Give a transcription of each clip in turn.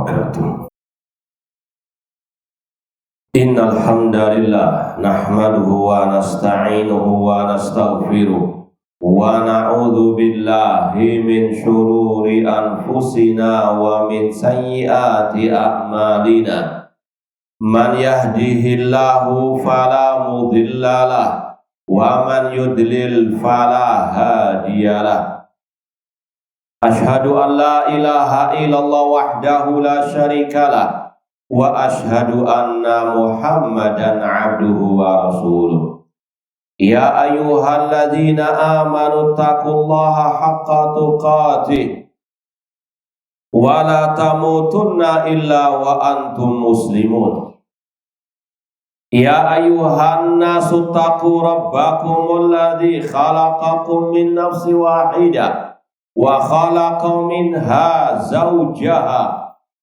wabarakatuh. Innal hamdalillah nahmaduhu wa nasta'inuhu wa nastaghfiruh wa na'udzu billahi min syururi anfusina wa min sayyiati a'malina. Man yahdihillahu fala mudhillalah wa man yudlil fala hadiyalah. Ashhadu an la ilaha illallah wahdahu la syarikalah wa ashhadu anna Muhammadan abduhu wa rasuluh. Ya ayyuhalladzina amanu taqullaha haqqa tuqatih wa la tamutunna illa wa antum muslimun. Ya ayyuhan nasu taqu rabbakumul ladzi khalaqakum min nafsin wahidah wa khalaqa minha zawjaha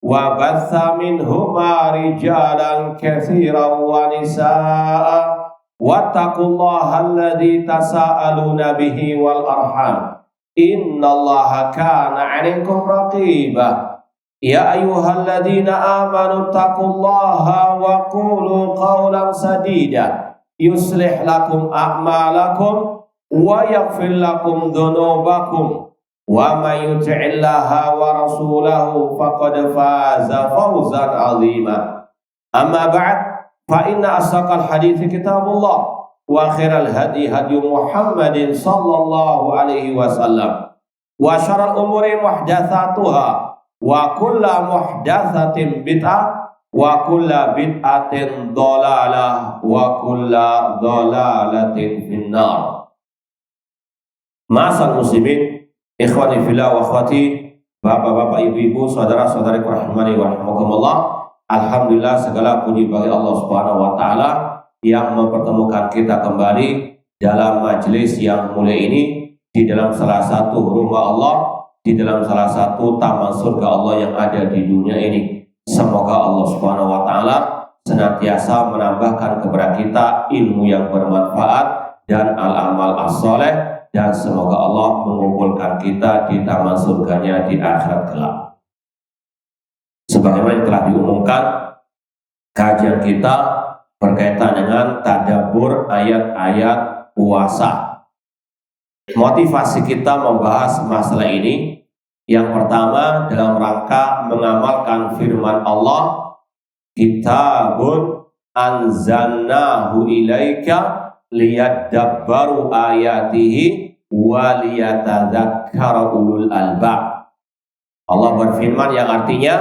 wa batha minhuma rijalan katsiran wa nisaa wattaqullaha alladzi tasaaluna bihi wal arham innallaha kana 'alaikum raqiba. Ya ayyuhalladzina amanu taqullaha wa qulu qawlan sadida yuslih lakum a'malakum wa yaghfir lakum dhunubakum wa may yuti'illaha wa rasulahu faqad faza fawzan 'azima. Amma ba'd, fa inna asdaqal hadithi kitabullah wa khairal hadi hadi Muhammadin sallallahu alaihi wasallam wa syarrul umuri muhdatsatuha wa kullu muhdatsatin bid'ah wa kullu bid'atin dhalalah wa kullu dhalalatin finnar. Ma'asal muslimin, ikhwani fillah wa akhwati, bapak-bapak, ibu-ibu, saudara-saudari rahimani wa rahimakumullah. Alhamdulillah, segala puji bagi Allah Subhanahu wa taala yang mempertemukan kita kembali dalam majelis yang mulia ini, di dalam salah satu rumah Allah, di dalam salah satu taman surga Allah yang ada di dunia ini. Semoga Allah Subhanahu wa taala senantiasa menambahkan kepada kita ilmu yang bermanfaat dan al-amal as-saleh, dan semoga Allah mengumpulkan kita di taman surganya di akhirat kelak. Sebagaimana yang telah diumumkan, kajian kita berkaitan dengan tadabbur ayat-ayat puasa. Motivasi kita membahas masalah ini, yang pertama dalam rangka mengamalkan firman Allah, kitabun anzalnahu ilaika liyadabbaru ayatihi wa liyatadzakkara ulul albab. Allah berfirman yang artinya,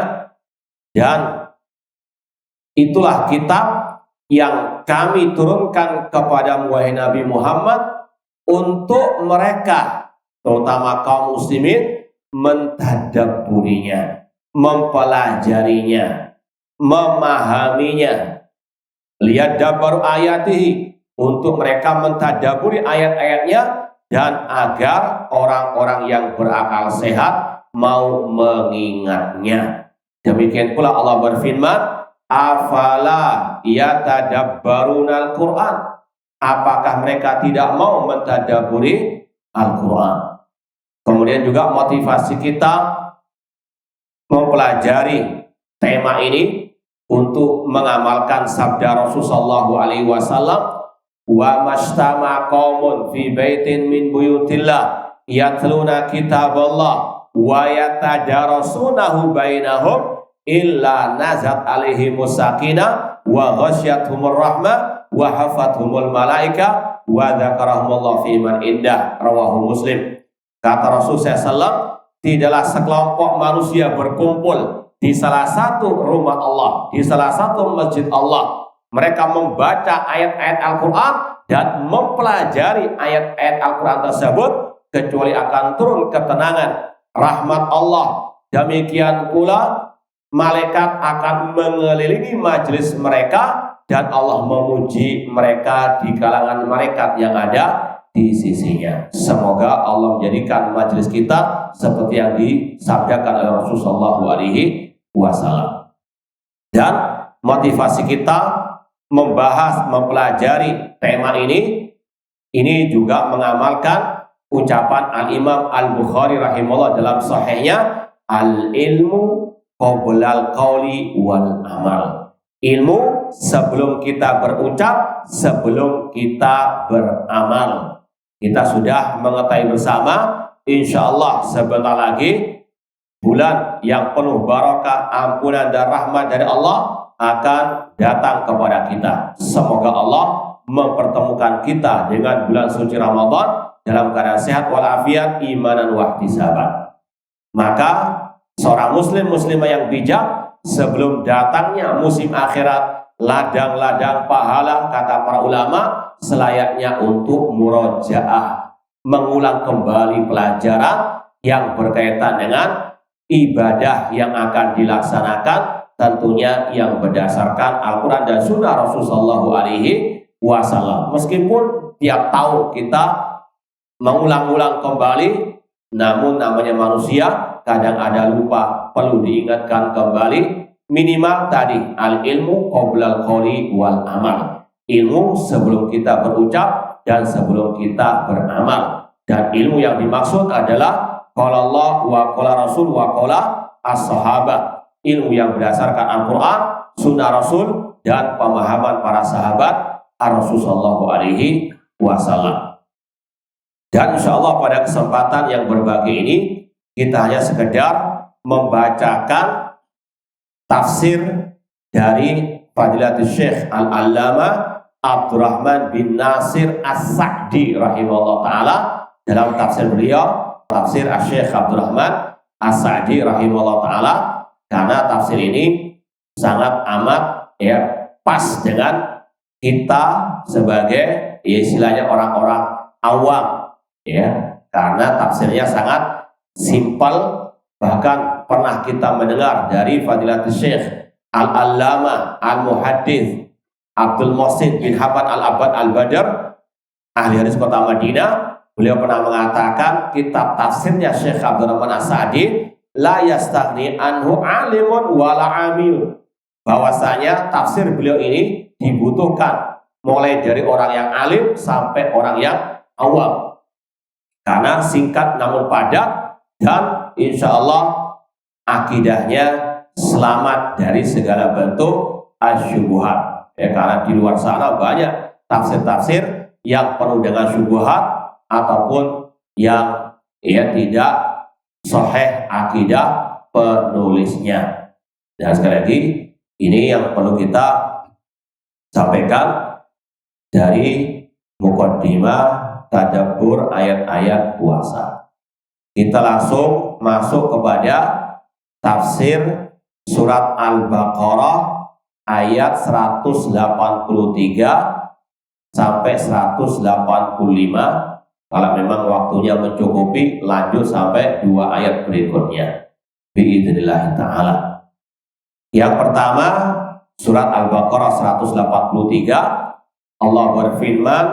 dan itulah kitab yang kami turunkan kepada wahai Nabi Muhammad untuk mereka, terutama kaum muslimin, mentadabburinya, mempelajarinya, memahaminya. Liyadabbaru ayatihi, untuk mereka mentadabburi ayat-ayatnya, dan agar orang-orang yang berakal sehat mau mengingatnya. Demikian pula Allah berfirman, afala yatadabbarunal Qur'an, apakah mereka tidak mau mentadabburi Al-Quran. Kemudian juga motivasi kita mempelajari tema ini untuk mengamalkan sabda Rasulullah SAW, wa mashtama qaumun fi baitin min buyutillah yatluna kitaballah wa yatadarasunahu bainahum illa nazat alaihimus sakinah wa ghasyiyatuhumur rahmah wa hafathumul malaika wa dzakarahumullah fi man indah. Rawahu Muslim. Kata Rasulullah SAW, tidaklah sekelompok manusia berkumpul di salah satu rumah Allah, di salah satu masjid Allah, mereka membaca ayat-ayat Al-Quran dan mempelajari ayat-ayat Al-Quran tersebut, kecuali akan turun ketenangan, rahmat Allah. Demikian pula malaikat akan mengelilingi majelis mereka, dan Allah memuji mereka di kalangan malaikat yang ada di sisinya. Semoga Allah menjadikan majelis kita seperti yang disabdakan oleh Rasulullah SAW. Dan motivasi kita membahas, mempelajari tema ini juga mengamalkan ucapan Al-Imam Al-Bukhari rahimahullah dalam sahihnya, al-ilmu qoblal qauli wal amal. Ilmu sebelum kita berucap, sebelum kita beramal. Kita sudah mengetahui bersama, insya Allah sebentar lagi bulan yang penuh barakah, ampunan dan rahmat dari Allah akan datang kepada kita. Semoga Allah mempertemukan kita dengan bulan suci Ramadan dalam keadaan sehat walafiat, imanan wa ihtisaban. Maka seorang muslim muslimah yang bijak sebelum datangnya musim akhirat, ladang-ladang pahala kata para ulama selayaknya untuk murojaah, mengulang kembali pelajaran yang berkaitan dengan ibadah yang akan dilaksanakan, tentunya yang berdasarkan Al-Quran dan Sunnah Rasulullah SAW. Meskipun tiap tahun kita mengulang-ulang kembali, namun namanya manusia kadang ada lupa, perlu diingatkan kembali. Minimal tadi al-ilmu qoblal qauli wal amal. Ilmu sebelum kita berucap dan sebelum kita beramal. Dan ilmu yang dimaksud adalah qala Allah wa qala Rasul wa qala as-sahabat. Ilmu yang berdasarkan Al-Quran, Sunnah Rasul, dan pemahaman para sahabat Rasul Sallallahu Alaihi Wasallam. Dan insya Allah pada kesempatan yang berbagi ini kita hanya sekedar membacakan tafsir dari Fadilatul Syekh Al-Allamah Abdurrahman bin Nasir As-Sa'di rahimahullah ta'ala. Dalam tafsir beliau, tafsir Syekh Abdurrahman As-Sa'di rahimahullah ta'ala, karena tafsir ini sangat amat pas dengan kita sebagai istilahnya orang-orang awam, karena tafsirnya sangat simpel. Bahkan pernah kita mendengar dari Fadilatul Syekh Al-Allamah Al-Muhaddits Abdul Muhsin bin Hamad Al-Abad Al-Badr, ahli hadis kota Madinah. Beliau pernah mengatakan kitab tafsirnya Syekh Abdurrahman As-Sa'di la yastaghni anhu alimun wala amil, bahwasanya tafsir beliau ini dibutuhkan mulai dari orang yang alim sampai orang yang awam, karena singkat namun padat dan insya Allah akidahnya selamat dari segala bentuk asyubuhat, karena di luar sana banyak tafsir-tafsir yang penuh dengan syubuhat ataupun yang tidak sahih akidah penulisnya. Dan sekali lagi ini yang perlu kita sampaikan dari muqaddimah tadabbur ayat-ayat puasa. Kita langsung masuk kepada tafsir surat Al-Baqarah ayat 183 sampai 185. Kalau memang waktunya mencukupi, lanjut sampai 2 ayat berikutnya. Biidznillah ta'ala. Yang pertama, surat Al-Baqarah 183. Allah berfirman,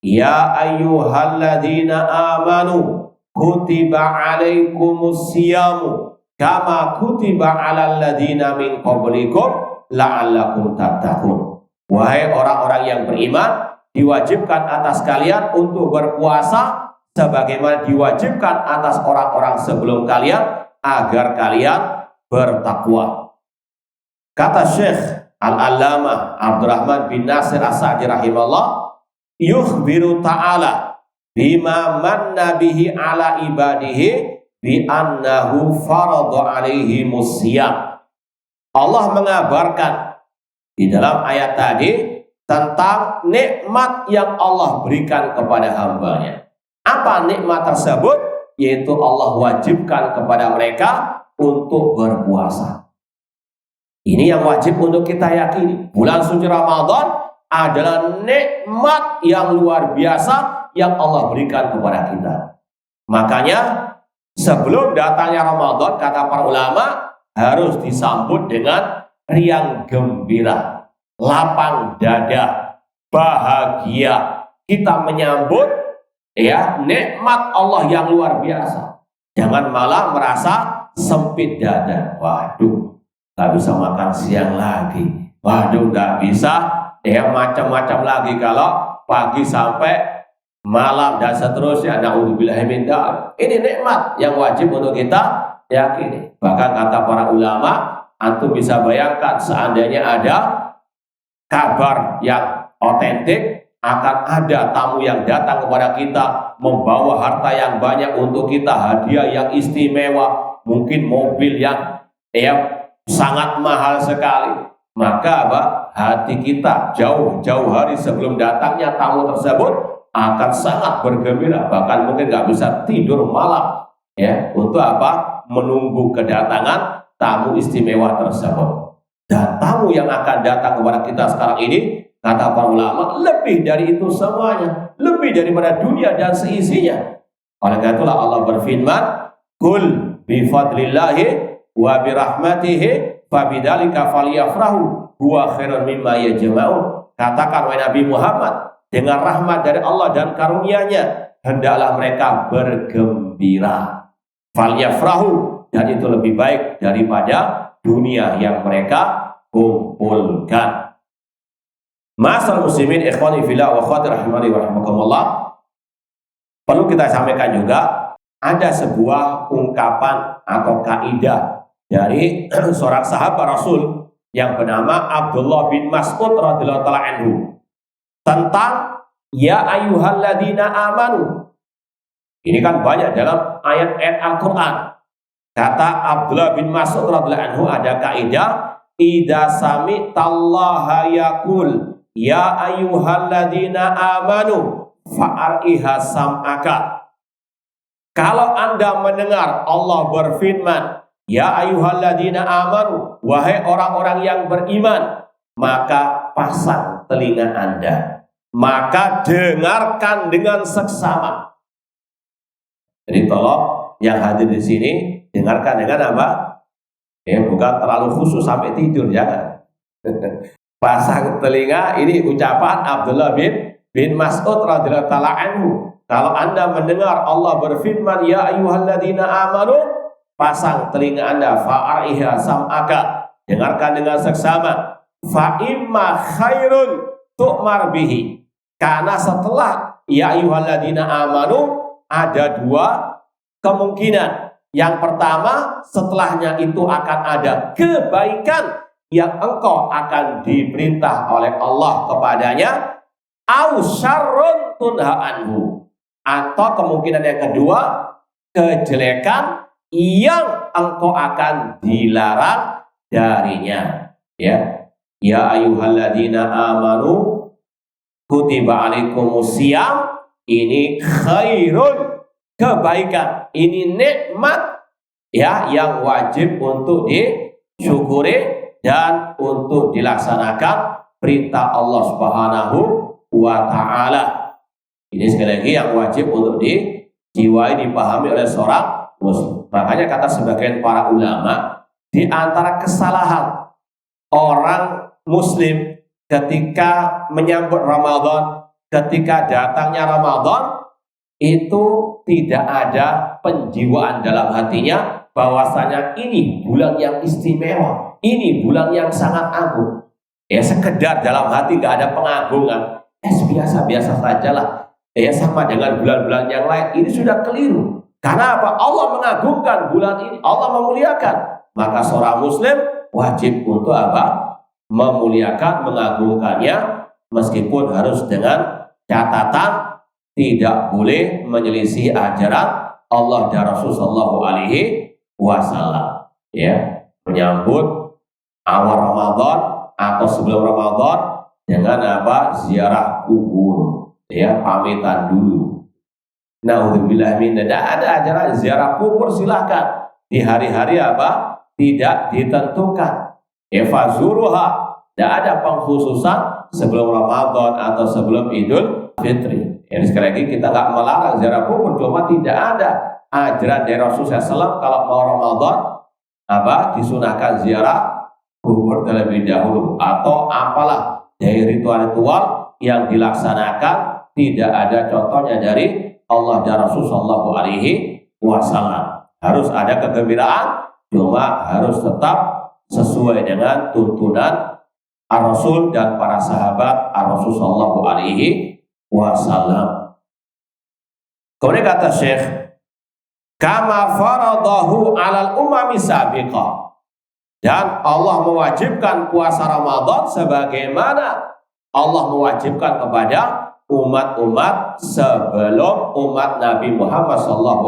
ya ayyuhalladzina amanu kutiba alaikumus siyamu kama kutiba alal ladzina min qablikum la'allakum tattaqun. Wahai orang-orang yang beriman, diwajibkan atas kalian untuk berpuasa sebagaimana diwajibkan atas orang-orang sebelum kalian agar kalian bertakwa. Kata Syekh Al-Allamah Abdurrahman bin Nasir As-Sa'di rahimahullah, yukhbiru ta'ala bima manna bihi ala ibadihi bi annahu farada alaihimus siyam. Allah mengabarkan di dalam ayat tadi tentang nikmat yang Allah berikan kepada hambanya. Apa nikmat tersebut? Yaitu Allah wajibkan kepada mereka untuk berpuasa. Ini yang wajib untuk kita yakini. Bulan suci Ramadan adalah nikmat yang luar biasa yang Allah berikan kepada kita. Makanya sebelum datangnya Ramadan, kata para ulama, harus disambut dengan riang gembira, lapang dada, bahagia. Kita menyambut nikmat Allah yang luar biasa. Jangan malah merasa sempit dada. Waduh, gak bisa makan siang lagi. Waduh, gak bisa macam-macam lagi kalau pagi sampai malam dan seterusnya. Na'udzubillahi min dzalik. Ini nikmat yang wajib untuk kita yakini. Bahkan kata para ulama, antum bisa bayangkan seandainya ada kabar yang otentik, akan ada tamu yang datang kepada kita membawa harta yang banyak untuk kita, hadiah yang istimewa, mungkin mobil yang sangat mahal sekali. Maka hati kita jauh-jauh hari sebelum datangnya tamu tersebut akan sangat bergembira, bahkan mungkin nggak bisa tidur malam untuk menunggu kedatangan tamu istimewa tersebut. Dan tamu yang akan datang kepada kita sekarang ini, kata para ulama, lebih dari itu semuanya, lebih daripada dunia dan seisinya. Oleh karena itulah Allah berfirman, "Qul bi fadlillahi wa bi rahmatihi fabidzalika falyafrahu huwa khairun mimma yajma'un." Katakan wahai Nabi Muhammad, dengan rahmat dari Allah dan karunia-Nya hendaklah mereka bergembira. Falyafrahu, dan itu lebih baik daripada dunia yang mereka kumpulkan. Ma'asyiral muslimin ikhwani fillah wa akhwati rahimani wa rahimakumullah. Perlu kita sampaikan juga, ada sebuah ungkapan atau kaidah dari seorang sahabat Rasul yang bernama Abdullah bin Mas'ud radhiyallahu taala anhu tentang ya ayyuhalladzina amanu. Ini kan banyak dalam ayat-ayat Al-Qur'an. Kata Abdullah bin Mas'ud radhiyallahu anhu, ada kaidah, idza sami'tallaha yaqul ya ayyuhalladzina amanu fa'ariha sam'aka. Kalau Anda mendengar Allah berfirman, ya ayyuhalladzina amanu, wahai orang-orang yang beriman, maka pasang telinga Anda, maka dengarkan dengan seksama. Jadi tolong yang hadir di sini dengarkan dengan apa? Bukan terlalu khusus sampai tidur, jangan. Pasang telinga, ini ucapan Abdullah bin Mas'ud radhiyallahu taala anhu. Kalau Anda mendengar Allah berfirman ya ayyuhalladzina amanu, pasang telinga Anda, fa'ariha sam'aka, dengarkan dengan seksama. Fa imma khairun tu'mar bihi, karena setelah ya ayyuhalladzina amanu ada dua kemungkinan. Yang pertama, setelahnya itu akan ada kebaikan yang engkau akan diperintah oleh Allah kepadanya, au syarrun tunha anhu, atau kemungkinan yang kedua, kejelekan yang engkau akan dilarang darinya. Ya ayyuhalladzina amanu kutiba alaikumusiyam, ini khairun, kebaikan, ini nikmat yang wajib untuk disyukuri dan untuk dilaksanakan perintah Allah Subhanahu wa taala. Ini sekali lagi yang wajib untuk dijiwai, dipahami oleh seorang muslim. Makanya kata sebagian para ulama, di antara kesalahan orang muslim ketika menyambut Ramadan, ketika datangnya Ramadan, itu tidak ada penjiwaan dalam hatinya bahwasanya ini bulan yang istimewa, ini bulan yang sangat agung. Sekedar dalam hati gak ada pengagungan, biasa-biasa sajalah, sama dengan bulan-bulan yang lain. Ini sudah keliru. Karena apa? Allah mengagungkan bulan ini, Allah memuliakan. Maka seorang muslim wajib untuk apa? Memuliakan, mengagungkannya, meskipun harus dengan catatan tidak boleh menyelisih ajaran Allah dan Rasul sallallahu alaihi wasallam. Menyambut awal Ramadan atau sebelum Ramadan dengan ziarah kubur, pamitan dulu. Naudzubillah min, tidak ada ajaran ziarah kubur, silahkan di hari-hari tidak ditentukan. Fazuruha, tidak ada pengkhususan sebelum Ramadan atau sebelum Idul Fitri. Sekali lagi kita nggak melarang ziarah kubur, cuma tidak ada ajaran dari Rasulullah SAW kalau mau Ramadan disunahkan ziarah kubur terlebih dahulu, atau apalah dari ritual-ritual yang dilaksanakan tidak ada contohnya dari Allah dan Rasul sallallahu alaihi wasallam. Harus ada kegembiraan, cuma harus tetap sesuai dengan tuntunan Ar-Rasul dan para sahabat Ar-Rasul sallallahu alaihi wasallam. Kemudian kata Syekh, kama faradahu 'alal umami sabiqah. Dan Allah mewajibkan puasa Ramadan sebagaimana Allah mewajibkan kepada umat-umat sebelum umat Nabi Muhammad SAW.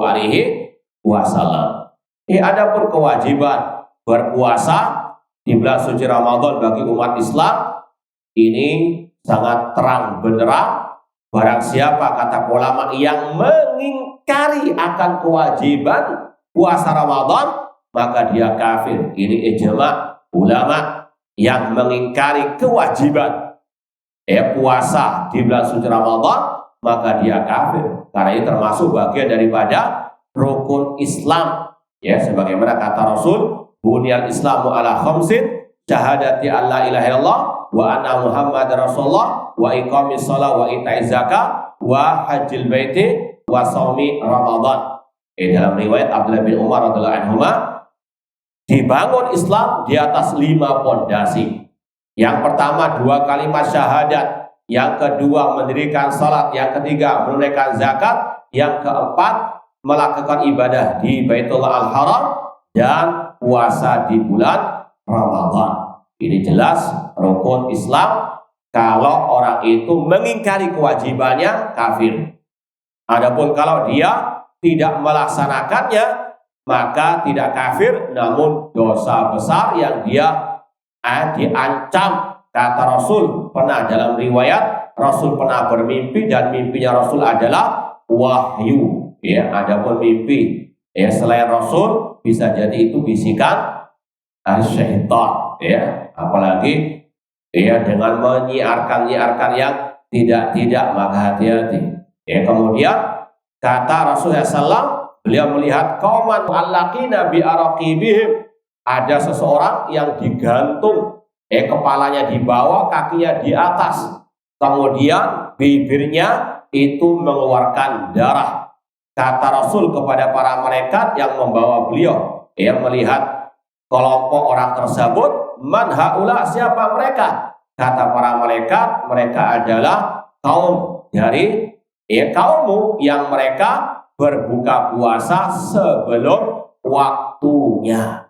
Adapun kewajiban berpuasa di bulan suci Ramadan bagi umat Islam ini sangat terang benderang. Barang siapa, kata ulama, yang mengingkari akan kewajiban puasa Ramadan, maka dia kafir. Ini ijma ulama yang mengingkari kewajiban puasa di bulan suci Ramadan, maka dia kafir. Karena ini termasuk bagian daripada rukun Islam. Sebagaimana kata Rasul, bunyal Islamu ala khamsin, syahadati alla ilaha illallah wa anna Muhammad Rasulullah wa iqamis shalah wa ita'iz zakat wa hajjil baiti wa shaumi Ramadan. Dalam riwayat Abdullah bin Umar radhiyallahu anhu, dibangun Islam di atas 5 pondasi. Yang pertama 2 kalimat syahadat, yang kedua mendirikan salat, yang ketiga menunaikan zakat, yang keempat melakukan ibadah di Baitullah Al-Haram dan puasa di bulan Ramadan. Ini jelas rukun Islam. Kalau orang itu mengingkari kewajibannya, kafir. Adapun kalau dia tidak melaksanakannya, maka tidak kafir, namun dosa besar yang dia diancam. Kata Rasul, pernah dalam riwayat, Rasul pernah bermimpi dan mimpinya Rasul adalah wahyu. Adapun mimpi selain Rasul bisa jadi itu bisikan syaitan. Apalagi dengan menyiarkan yang tidak, maka hati-hati. Kemudian kata Rasulullah SAW, beliau melihat kauman allaqina bi araqibihim, ada seseorang yang digantung kepalanya di bawah, kakinya di atas, kemudian bibirnya itu mengeluarkan darah. Kata Rasul kepada para malaikat yang membawa beliau melihat kelompok orang tersebut, man haula, siapa mereka? Kata para malaikat, mereka adalah kaum dari kaummu yang mereka berbuka puasa sebelum waktunya.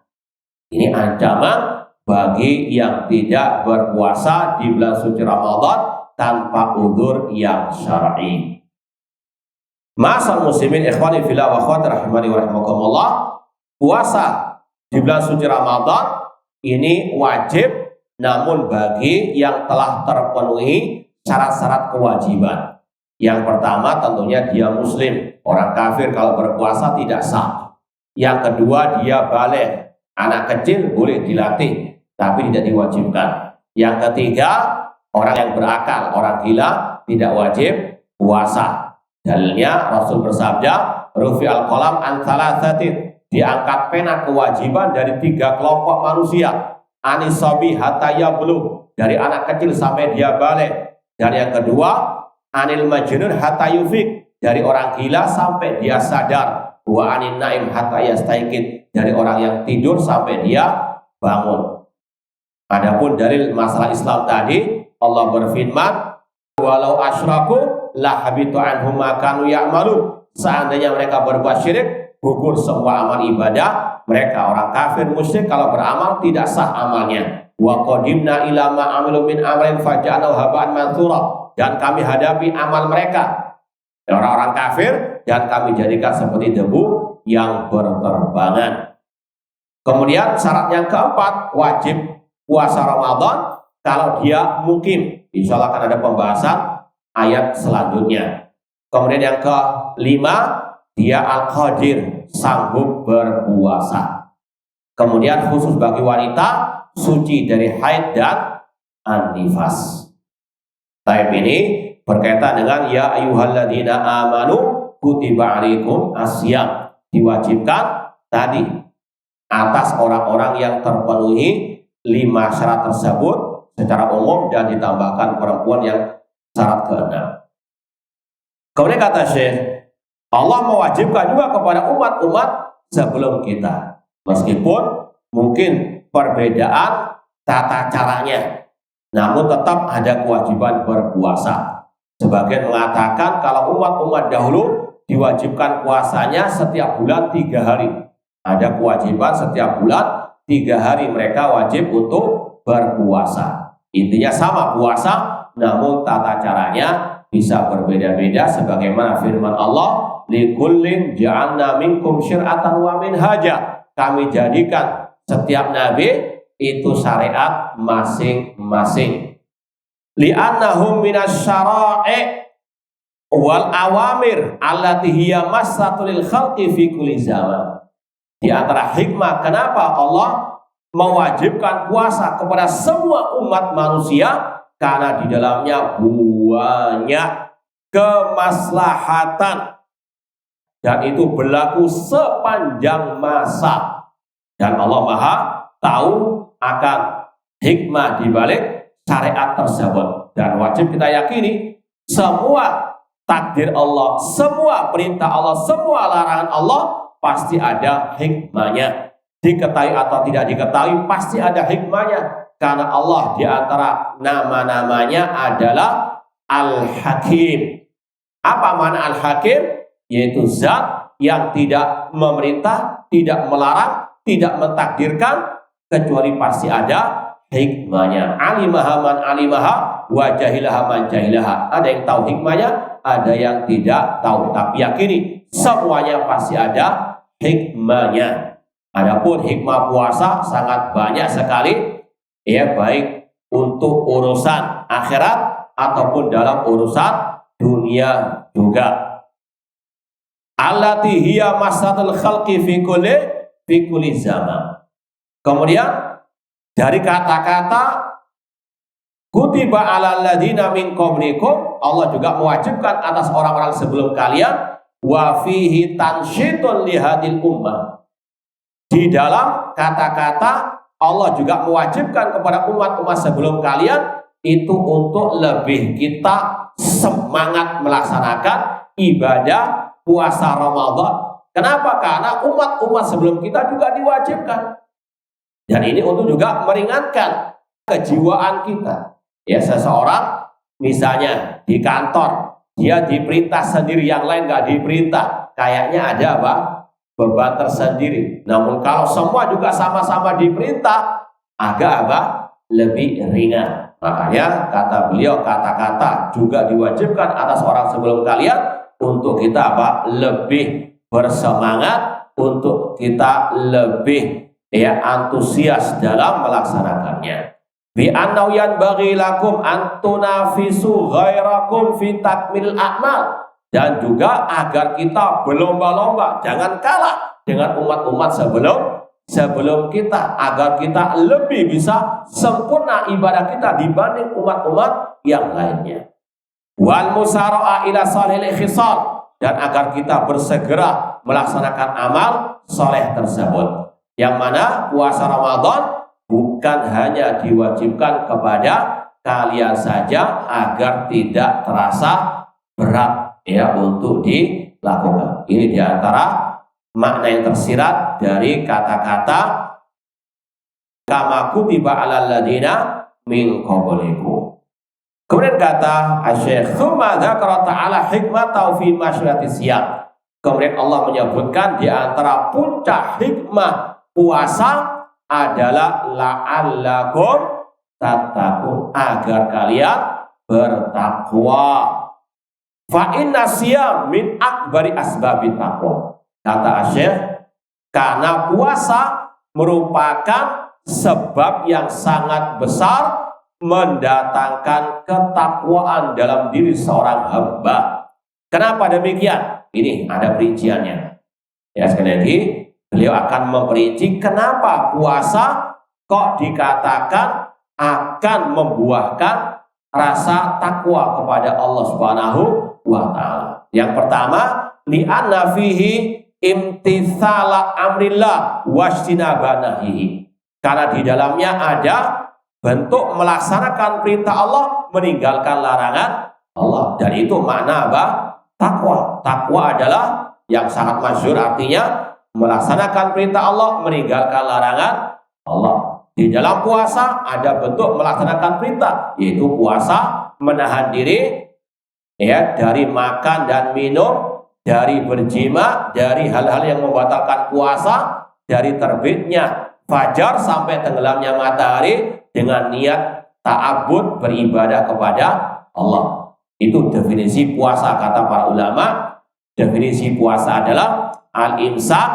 Ini ancaman bagi yang tidak berpuasa di bulan suci Ramadan tanpa udzur yang syar'i. Ma'asal muslimin ikhwani fillah wa akhwati rahimani wa rahimakumullah, puasa di bulan suci Ramadan ini wajib, namun bagi yang telah terpenuhi syarat-syarat kewajiban. Yang pertama tentunya dia muslim. Orang kafir kalau berpuasa tidak sah. Yang kedua dia baligh. Anak kecil boleh dilatih, tapi tidak diwajibkan. Yang ketiga orang yang berakal, orang gila tidak wajib puasa. Dalilnya Rasul bersabda, rufi'al qalam an thalathatin, diangkat pena kewajiban dari 3 kelompok manusia. Anisabi hatta yablugh, dari anak kecil sampai dia balik. Dan yang kedua, anil majnun hatta yufik, dari orang gila sampai dia sadar. Wa anin naim hatta yastaiqid, dari orang yang tidur sampai dia bangun. Adapun dalil masalah Islam tadi, Allah berfirman, walau asyraku la habitu anhum ma kanu ya'malu, seandainya mereka berbuat syirik, gugur semua amal ibadah mereka. Orang kafir musyrik kalau beramal tidak sah amalnya. Wa qadimna ila ma amilu min amrin faja'nahu haba'an manthura, dan kami hadapi amal mereka, orang-orang kafir, dan kami jadikan seperti debu yang berterbangan. Kemudian syarat yang keempat, wajib puasa Ramadan kalau dia mukim. Insya Allah akan ada pembahasan ayat selanjutnya. Kemudian yang kelima, dia al-qadir, sanggup berpuasa. Kemudian khusus bagi wanita, suci dari haid dan an-nifas. Taib ini berkaitan dengan ya ayyuhalladzina amanu kutiba alaikum asyam, diwajibkan tadi atas orang-orang yang terpenuhi 5 syarat tersebut secara umum, dan ditambahkan perempuan yang syarat ke-6. Kemudian kata Syekh, Allah mewajibkan juga kepada umat-umat sebelum kita, meskipun mungkin perbedaan tata caranya, namun tetap ada kewajiban berpuasa. Sebagian mengatakan kalau umat-umat dahulu diwajibkan puasanya setiap bulan 3 hari. Ada kewajiban setiap bulan 3 hari mereka wajib untuk berpuasa. Intinya sama puasa, namun tata caranya bisa berbeda-beda sebagaimana firman Allah, likullin ja'alna minkum syir'atan wa minhaja. Kami jadikan setiap nabi itu syariat masing-masing. Li'annahum minasyara'i wal awamir allati hiya massatul khalqi fi kulli zaman. Di antara hikmah kenapa Allah mewajibkan puasa kepada semua umat manusia, karena di dalamnya banyak kemaslahatan dan itu berlaku sepanjang masa, dan Allah Maha tahu akan hikmah di balik syariat tersebut. Dan wajib kita yakini semua takdir Allah, semua perintah Allah, semua larangan Allah pasti ada hikmahnya. Diketahui atau tidak diketahui pasti ada hikmahnya, karena Allah di antara nama-namanya adalah Al-Hakim. Apa makna Al-Hakim? Yaitu zat yang tidak memerintah, tidak melarang, tidak mentakdirkan, kecuali pasti ada hikmahnya. Alimaha man alimaha wa jahilaha man jahilaha. Ada yang tahu hikmahnya, ada yang tidak tahu, tapi yakini semuanya pasti ada hikmahnya. Adapun hikmah puasa sangat banyak sekali, ya, baik untuk urusan akhirat ataupun dalam urusan dunia juga. Allati hiya masatul khalqi fi kulli zaman. Kemudian dari kata-kata kutiba alal ladzina min qablikum, Allah juga mewajibkan atas orang-orang sebelum kalian, wa fihi tansyitun li hadil ummah. Di dalam kata-kata Allah juga mewajibkan kepada umat-umat sebelum kalian itu untuk lebih kita semangat melaksanakan ibadah puasa Ramadan. Kenapa? Karena umat-umat sebelum kita juga diwajibkan. Dan ini untuk juga meringankan kejiwaan kita. Ya, seseorang misalnya di kantor, dia diperintah sendiri, yang lain nggak diperintah. Kayaknya ada apa? Beban tersendiri. Namun kalau semua juga sama-sama diperintah, agak apa? Lebih ringan. Makanya kata beliau, kata-kata juga diwajibkan atas orang sebelum kalian untuk kita apa? Lebih bersemangat, untuk kita lebih antusias dalam melaksanakannya. Bi annau yanbaghi lakum an tunafisu ghairakum fi takmil a'mal. Dan juga agar kita berlomba-lomba, jangan kalah dengan umat-umat sebelum kita, agar kita lebih bisa sempurna ibadah kita dibanding umat-umat yang lainnya. Wal musara'a ila salihil khisal, dan agar kita bersegera melaksanakan amal soleh tersebut. Yang mana puasa Ramadan bukan hanya diwajibkan kepada kalian saja agar tidak terasa berat untuk dilakukan. Ini diantara makna yang tersirat dari kata-kata kama kutiba alal ladina min qablikum. Kemudian kata Asy-Syaikh, "Tsumma dzakara ta'ala hikmatahu fi masyrati siyam." Kemudian Allah menyebutkan di antara puncak hikmah puasa adalah la'allakum tattaqun, agar kalian bertakwa. Fa inna siyam min akbari asbabit taqwa. Kata Asy-Syaikh, karena puasa merupakan sebab yang sangat besar mendatangkan ketakwaan dalam diri seorang hamba. Kenapa demikian? Ini ada perinciannya. Ya, sekali lagi beliau akan memperinci kenapa puasa kok dikatakan akan membuahkan rasa takwa kepada Allah Subhanahu wa ta'ala. Yang pertama, li'anna fihi imtithala amrillah wastinaba nahyihi. Karena di dalamnya ada bentuk melaksanakan perintah Allah, meninggalkan larangan Allah. Dan itu makna apa? Takwa. Takwa adalah yang sangat masyhur, artinya melaksanakan perintah Allah, meninggalkan larangan Allah. Di dalam puasa ada bentuk melaksanakan perintah, yaitu puasa menahan diri dari makan dan minum dari berjima, dari hal-hal yang membatalkan puasa, dari terbitnya fajar sampai tenggelamnya matahari dengan niat ta'abbud beribadah kepada Allah. Itu definisi puasa kata para ulama. Definisi puasa adalah al-imsak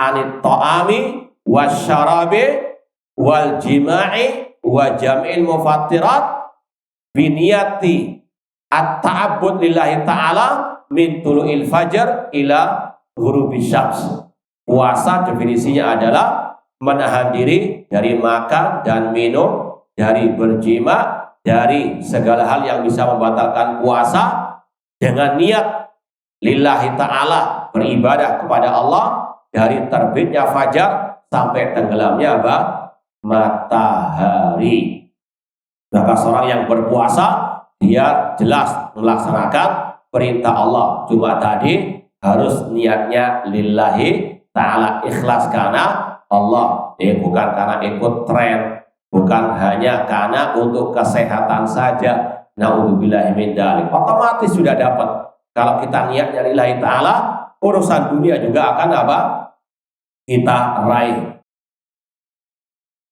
anit ta'ami wasyarabi wal jima'i wa jam'il mufattirat biniyati at-ta'abbud lillahi ta'ala min tulu'il fajar ila ghurubis syams. Puasa definisinya adalah menahan diri dari makan dan minum, dari berjima, dari segala hal yang bisa membatalkan puasa dengan niat lillahi ta'ala beribadah kepada Allah dari terbitnya fajar sampai tenggelamnya matahari. Maka seorang yang berpuasa dia jelas melaksanakan perintah Allah. Cuma tadi harus niatnya lillahi ta'ala, ikhlas karena Allah, bukan karena ikut tren, bukan hanya karena untuk kesehatan saja. Na'udzubillahi min dzalik. Otomatis sudah dapat. Kalau kita niatnya lillahi ta'ala, urusan dunia juga akan kita raih.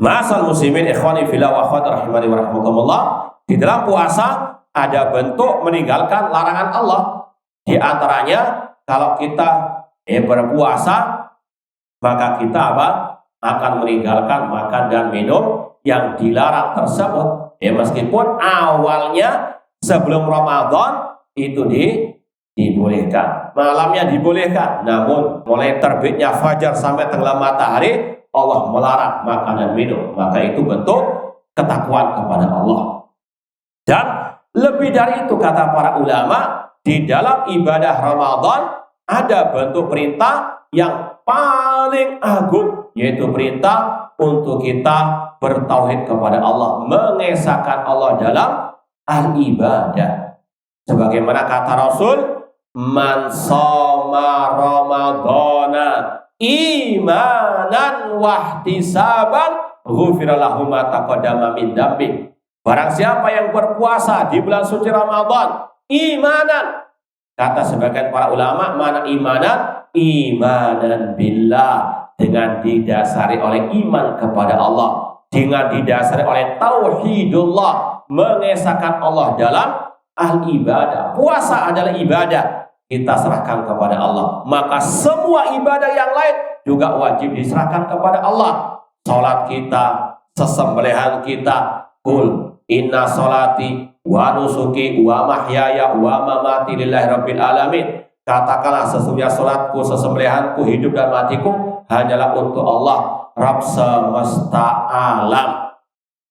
Ma'asal muslimin ikhwani fillah wa akhwati rahimani wa rahmakumullah. Di dalam puasa ada bentuk meninggalkan larangan Allah. Di antaranya kalau kita berpuasa, maka kita akan meninggalkan makan dan minum yang dilarang tersebut. Meskipun awalnya sebelum Ramadan itu dibolehkan, malamnya dibolehkan, namun mulai terbitnya fajar sampai tenggelam matahari Allah melarang makan dan minum. Maka itu bentuk ketakwaan kepada Allah. Dan lebih dari itu kata para ulama, di dalam ibadah Ramadan ada bentuk perintah yang paling agung, yaitu perintah untuk kita bertauhid kepada Allah, mengesahkan Allah dalam al-ibadah. Sebagaimana kata Rasul, man shoma ramadhana imanan wahtisaban ghufira lahu ma taqaddama min dzambi. Barang siapa yang berpuasa di bulan suci Ramadan imanan, kata sebagian para ulama, mana imanan? Imanan billah, dengan didasari oleh iman kepada Allah, dengan didasari oleh tauhidullah, mengesahkan Allah dalam al-ibadah. Puasa adalah ibadah, kita serahkan kepada Allah. Maka semua ibadah yang lain juga wajib diserahkan kepada Allah. Salat kita, sesembelihan kita, kul inna salati wa nusuki wa mahyaya wa mamati lillahi rabbil alamin. Katakanlah sesungguhnya salatku, sesembelihanku, hidup dan matiku hanyalah untuk Allah, Rabb semesta alam.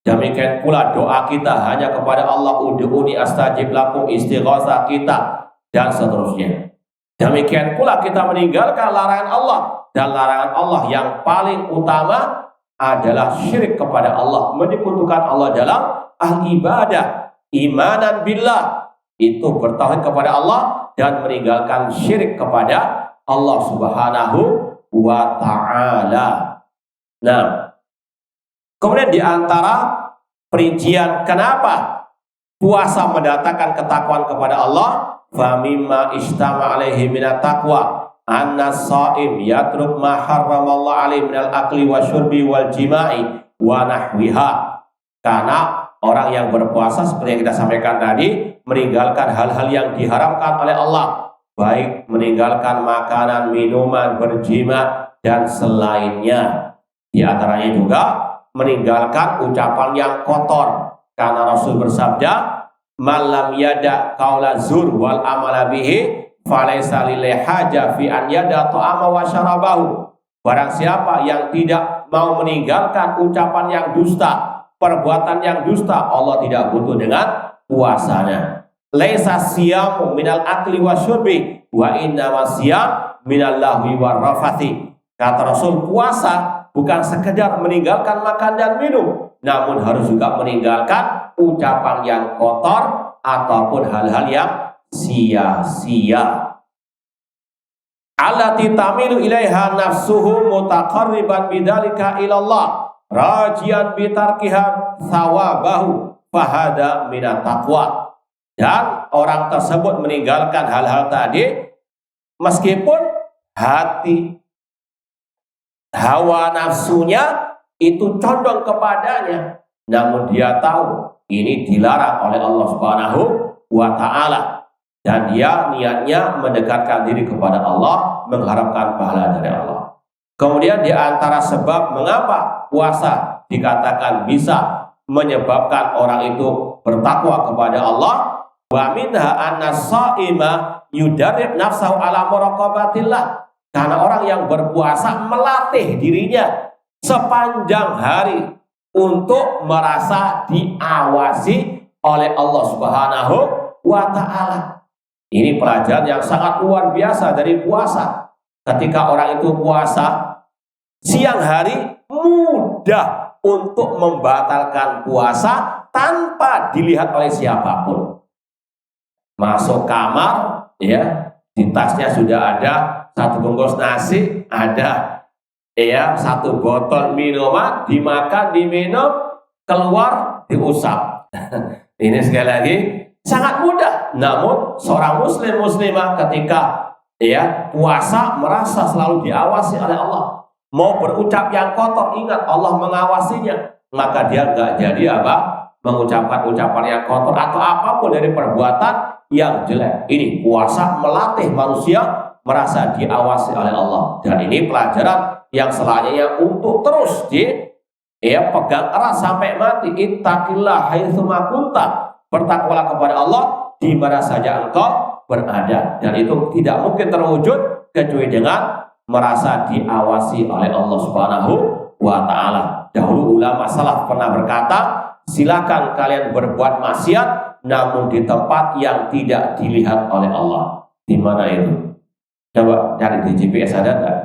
Demikian pula doa kita hanya kepada Allah, ud'uni astajib lakum, istighosah kita, dan seterusnya. Demikian pula kita meninggalkan larangan Allah, dan larangan Allah yang paling utama adalah syirik kepada Allah, menyekutukan Allah dalam al-ibadah. Imanan billah, itu bertauhid kepada Allah dan meninggalkan syirik kepada Allah Subhanahu wa ta'ala. Nah, kemudian di antara perincian kenapa puasa mendatangkan ketakwaan kepada Allah, fa mimma istama alaihi minat taqwa anna shaim yatruk ma harramallahu alaihi minal akli wasyurbi wal jima'i wa nahwiha. Karena orang yang berpuasa seperti yang kita sampaikan tadi meninggalkan hal-hal yang diharamkan oleh Allah, baik meninggalkan makanan, minuman, berjima dan selainnya. Di antaranya juga meninggalkan ucapan yang kotor, karena Rasul bersabda, malam yada qaula zur wal amala bihi falaysa lillahi haja fi an yada ta'ama wa syarabahu. Barang siapa yang tidak mau meninggalkan ucapan yang dusta, perbuatan yang dusta, Allah tidak butuh dengan puasanya. Laisa siyamu minal akli wasyurbi wa inna wasiyam minal lahwi warrafathi. Kata Rasul, puasa bukan sekedar meninggalkan makan dan minum, namun harus juga meninggalkan ucapan yang kotor ataupun hal-hal yang sia-sia. Allati tamilu ilaiha nafsuhu mutaqarriban bidzalika ilallah rajian bitarkiha thawabahu fahada minat taqwa. Dan orang tersebut meninggalkan hal-hal tadi Meskipun hati, hawa nafsunya itu condong kepadanya, namun dia tahu ini dilarang oleh Allah Subhanahu wa Ta'ala, dan dia niatnya mendekatkan diri kepada Allah, mengharapkan pahala dari Allah. Kemudian di antara sebab mengapa puasa dikatakan bisa menyebabkan orang itu bertakwa kepada Allah, wa minha anna shaima yudarrib nafsahu ala muraqabatillah. Karena orang yang berpuasa melatih dirinya sepanjang hari untuk merasa diawasi oleh Allah Subhanahu wa Ta'ala. Ini pelajaran yang sangat luar biasa dari puasa. Ketika orang itu puasa siang hari, mudah untuk membatalkan puasa tanpa dilihat oleh siapapun. Masuk kamar, ya, di tasnya sudah ada 1 bungkus nasi, ada ya 1 botol minuman, dimakan, diminum, keluar, diusap. Ini sekali lagi sangat mudah. Namun seorang muslim muslimah ketika ya puasa merasa selalu diawasi oleh Allah. Mau berucap yang kotor, ingat Allah mengawasinya, maka dia nggak jadi mengucapkan ucapan yang kotor atau apapun dari perbuatan yang jelek. Ini puasa melatih manusia merasa diawasi oleh Allah, dan ini pelajaran yang selanjutnya untuk terus pegang erat sampai mati. Ittaqillah haitsuma kunta, bertakwalah kepada Allah di mana saja engkau berada, dan itu tidak mungkin terwujud kecuali dengan merasa diawasi oleh Allah Subhanahu wa Ta'ala. Dahulu ulama salaf pernah berkata, silakan kalian berbuat maksiat namun di tempat yang tidak dilihat oleh Allah. Di mana itu? Coba cari di GPS, ada enggak?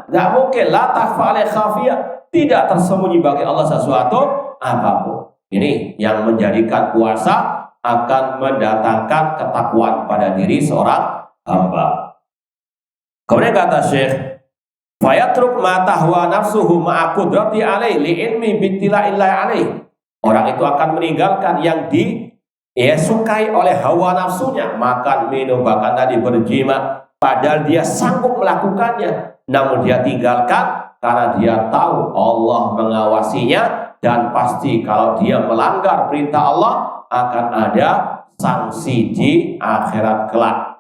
Nggak mungkin. La takhfa alaihi khafiyah, tidak tersembunyi bagi Allah sesuatu apapun. Ini yang menjadikan puasa akan mendatangkan ketakwaan pada diri seorang hamba. Kemudian kata Syekh, fayatruk ma tahwa nafsuhu ma'a qudrati alaihi li ilmi bittila'illah alaihi. Orang itu akan meninggalkan yang disukai oleh hawa nafsunya, makan, minum, bahkan tadi berjima, padahal dia sanggup melakukannya, namun dia tinggalkan karena dia tahu Allah mengawasinya, dan pasti kalau dia melanggar perintah Allah akan ada sanksi di akhirat kelak.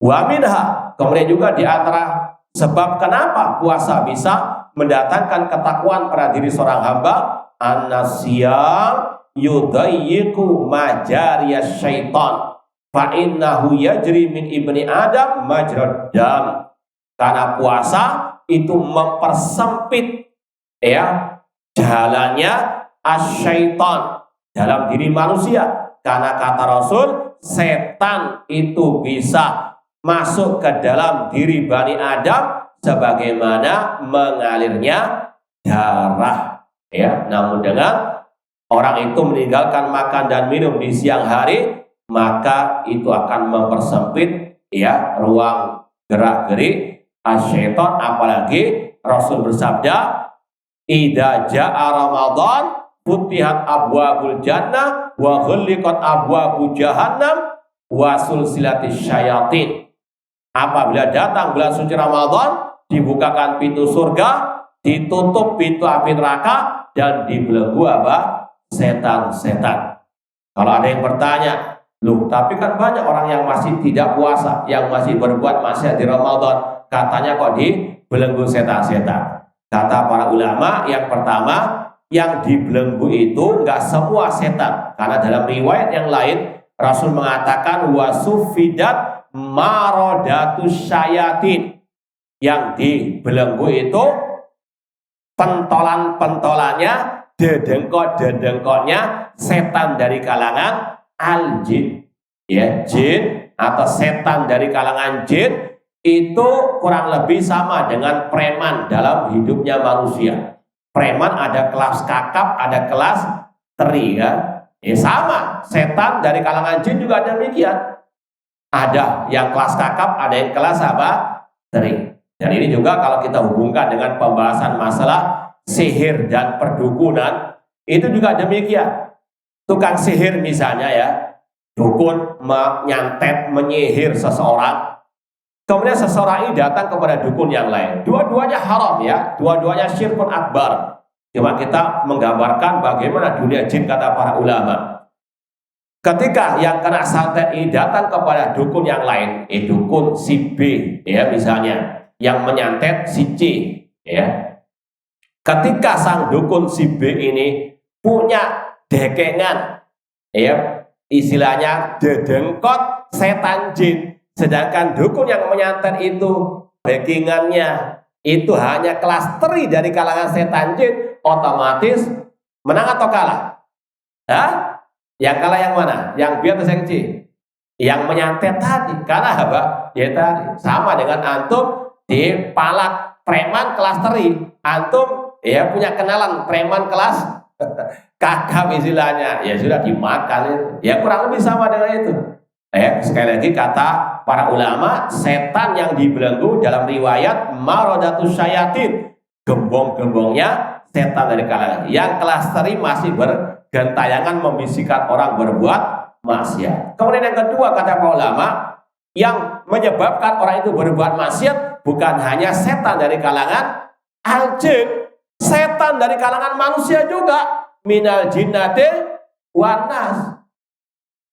Wa minha, kemudian juga di antara sebab kenapa puasa bisa mendatangkan ketakwaan pada diri seorang hamba, an-nasyam yudayyiqu majariyas syaitan fa innahu yajri min ibni adam majrad dam. Karena puasa itu mempersempit jalannya asyaitan dalam diri manusia. Karena kata Rasul, setan itu bisa masuk ke dalam diri Bani Adam sebagaimana mengalirnya darah. Namun dengan orang itu meninggalkan makan dan minum di siang hari, maka itu akan mempersempit ruang gerak-gerik asyaitan. Apalagi Rasul bersabda, idza jaa Ramadan futihat abwabul jannah wa ghulliqat abwabu jahannam wa sulsilatis syayatin. Apabila datang bulan suci Ramadan, dibukakan pintu surga, ditutup pintu api neraka, dan dibelenggu setan-setan. Kalau ada yang bertanya, loh tapi kan banyak orang yang masih tidak puasa, yang masih berbuat maksiat di Ramadan, katanya kok dibelenggu setan-setan. Kata para ulama, yang pertama, yang dibelenggu itu enggak semua setan, karena dalam riwayat yang lain Rasul mengatakan wasufidat marodatus syayatin, yang dibelenggu itu pentolan-pentolannya, dedengkot-dedengkotnya setan dari kalangan al-jin. Jin atau setan dari kalangan jin itu kurang lebih sama dengan preman dalam hidupnya manusia. Preman ada kelas kakap, ada kelas teri, kan? Sama, setan dari kalangan jin juga demikian. Ada yang kelas kakap, ada yang kelas teri. Dan ini juga kalau kita hubungkan dengan pembahasan masalah sihir dan perdukunan, itu juga demikian. Tukang sihir misalnya dukun menyantet, menyihir seseorang, kemudian seseorang ini datang kepada dukun yang lain. Dua-duanya haram ya, dua-duanya syirkun akbar. Cuma kita menggambarkan bagaimana dunia jin kata para ulama. Ketika yang kena santet ini datang kepada dukun yang lain, dukun si B ya misalnya, yang menyantet si C ya. Ketika sang dukun si B ini punya dekengan ya, istilahnya dedengkot setan jin, sedangkan dukun yang menyantet itu backingannya itu hanya kelas teri dari kalangan setan jin, otomatis menang atau kalah? Hah? Yang kalah yang mana? Yang B atau yang C? Yang menyantet tadi. Karena apa? Ya tadi sama dengan antum di palak preman kelas teri, antum ya punya kenalan preman kelas kakap istilahnya, ya sudah dimakan itu. Ya kurang lebih sama dengan itu. Sekali lagi kata para ulama, setan yang dibelenggu dalam riwayat maradatus syayatin, gembong-gembongnya setan dari kalangan. Yang kelas teri masih bergentayangan membisikkan orang berbuat maksiat. Kemudian yang kedua kata para ulama, yang menyebabkan orang itu berbuat maksiat bukan hanya setan dari kalangan al-jin, setan dari kalangan manusia juga, minal jinnati wan nas.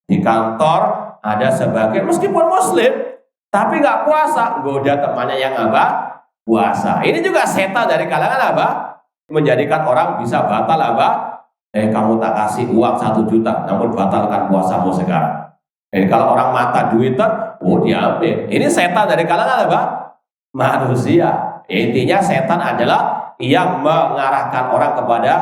Di kantor ada sebagian meskipun muslim tapi nggak puasa, goda temannya yang apa? Puasa. Ini juga setan dari kalangan apa? Menjadikan orang bisa batal apa? Kamu tak kasih uang 1 juta namun batalkan puasamu sekarang. Kalau orang mata duitan, diambil. Ini setan dari kalangan apa? Manusia. Intinya setan adalah yang mengarahkan orang kepada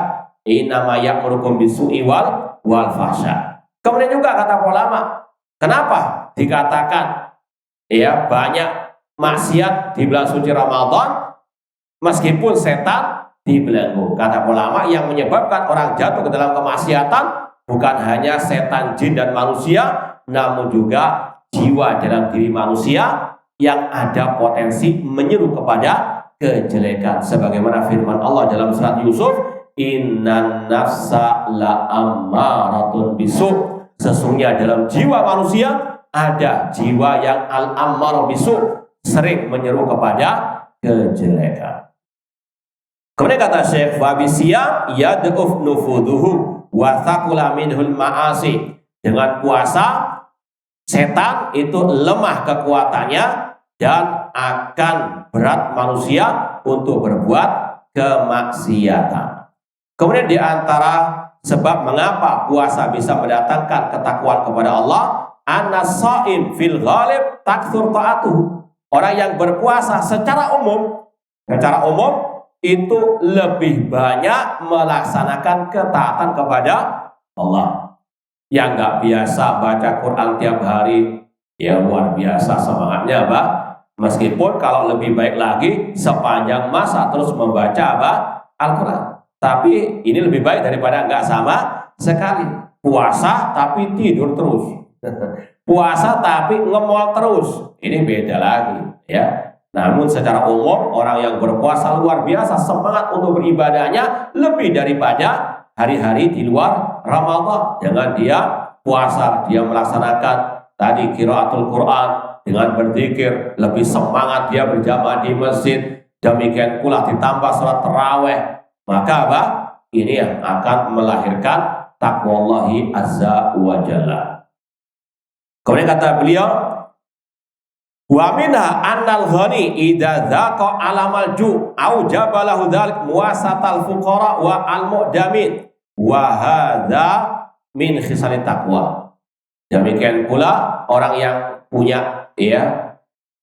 innama ya'murukum bisu'i wal fahsya. Kemudian juga kata ulama, kenapa dikatakan ya banyak maksiat di bulan suci Ramadan meskipun setan dibelenggu? Kata ulama, yang menyebabkan orang jatuh ke dalam kemaksiatan bukan hanya setan jin dan manusia, namun juga jiwa dalam diri manusia yang ada potensi menyeru kepada kejelekan. Sebagaimana firman Allah dalam surat Yusuf, innan nafsa la ammaratun bisu. Sesungguhnya dalam jiwa manusia ada jiwa yang al-ammar bisu, sering menyeru kepada kejelekan. Kemudian kata Syekh, Fabisiyam yad'uf nufuduhu wa thaqula minhul ma'asi. Dengan puasa setan itu lemah kekuatannya dan akan berat manusia untuk berbuat kemaksiatan. Kemudian di antara sebab mengapa puasa bisa mendatangkan ketakwaan kepada Allah, an-shaim fil ghalib taktsur ta'atuhu. Orang yang berpuasa secara umum itu lebih banyak melaksanakan ketaatan kepada Allah. Yang nggak biasa baca Quran tiap hari, ya luar biasa semangatnya, Pak. Meskipun kalau lebih baik lagi sepanjang masa terus membaca apa? Al-Quran. Tapi ini lebih baik daripada nggak sama sekali. Puasa tapi tidur terus. Puasa tapi ngemol terus. Ini beda lagi, ya. Namun secara umum orang yang berpuasa luar biasa semangat untuk beribadahnya lebih daripada hari-hari di luar Ramadan. Dengan dia puasa, dia melaksanakan tadi qiraatul Quran dengan berzikir, lebih semangat dia berjamaah di masjid. Demikian pula ditambah salat tarawih. Maka apa? Ini yang akan melahirkan taqwallahi azza wa jalla. Kemudian kata beliau, wa minha annal ghani idza dzaqa alamal ju' au jabalahu dzalik muwasatal fuqara wa al mu'damin wa hadza min khisalit taqwa. Demikian pula orang yang punya ya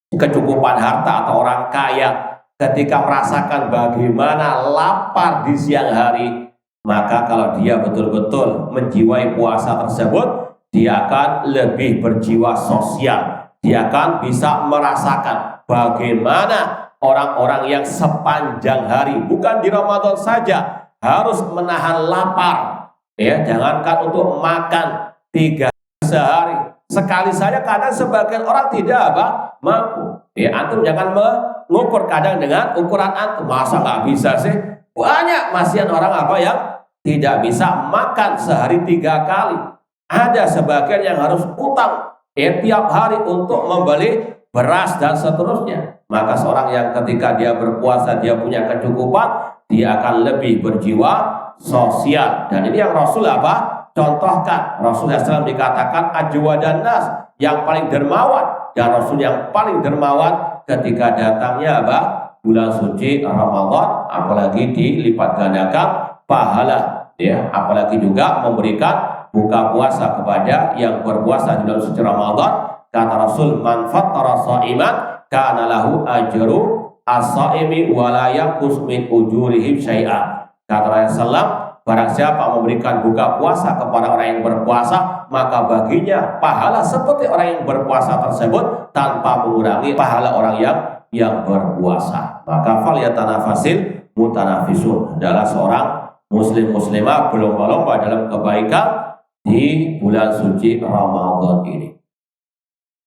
kecukupan harta atau orang kaya ketika merasakan bagaimana lapar di siang hari, maka kalau dia betul-betul menjiwai puasa tersebut, dia akan lebih berjiwa sosial. Dia akan bisa merasakan bagaimana orang-orang yang sepanjang hari, bukan di Ramadan saja, harus menahan lapar. Ya, jangankan untuk makan 3 sehari. Sekali saja kadang sebagian orang tidak apa? Mampu. Ya, antum jangan mengukur kadang dengan ukuran antum. Masa nggak bisa sih? Banyak masih orang apa yang tidak bisa makan sehari 3 kali. Ada sebagian yang harus utang tiap hari untuk membeli beras dan seterusnya. Maka seorang yang ketika dia berpuasa dia punya kecukupan, dia akan lebih berjiwa sosial. Dan ini yang Rasul apa? Contohkan. Rasulullah SAW dikatakan ajwadan nas, yang paling dermawan. Dan Rasul yang paling dermawan ketika datangnya apa? Bulan suci Ramadan, apalagi dilipat gandakan pahala, ya, apalagi juga memberikan buka puasa kepada yang berpuasa di bulan suci Ramadan. Kata Rasul, man fattara sha'iman kana lahu ajru as-sha'imi wa la yanqus min ujurihim syai'an. Kata Rasulullah, barang siapa memberikan buka puasa kepada orang yang berpuasa, maka baginya pahala seperti orang yang berpuasa tersebut tanpa mengurangi pahala orang yang berpuasa. Maka falyatanafasil mutanafisun, adalah seorang muslim muslimah berlomba-lomba dalam kebaikan di bulan suci Ramadan ini.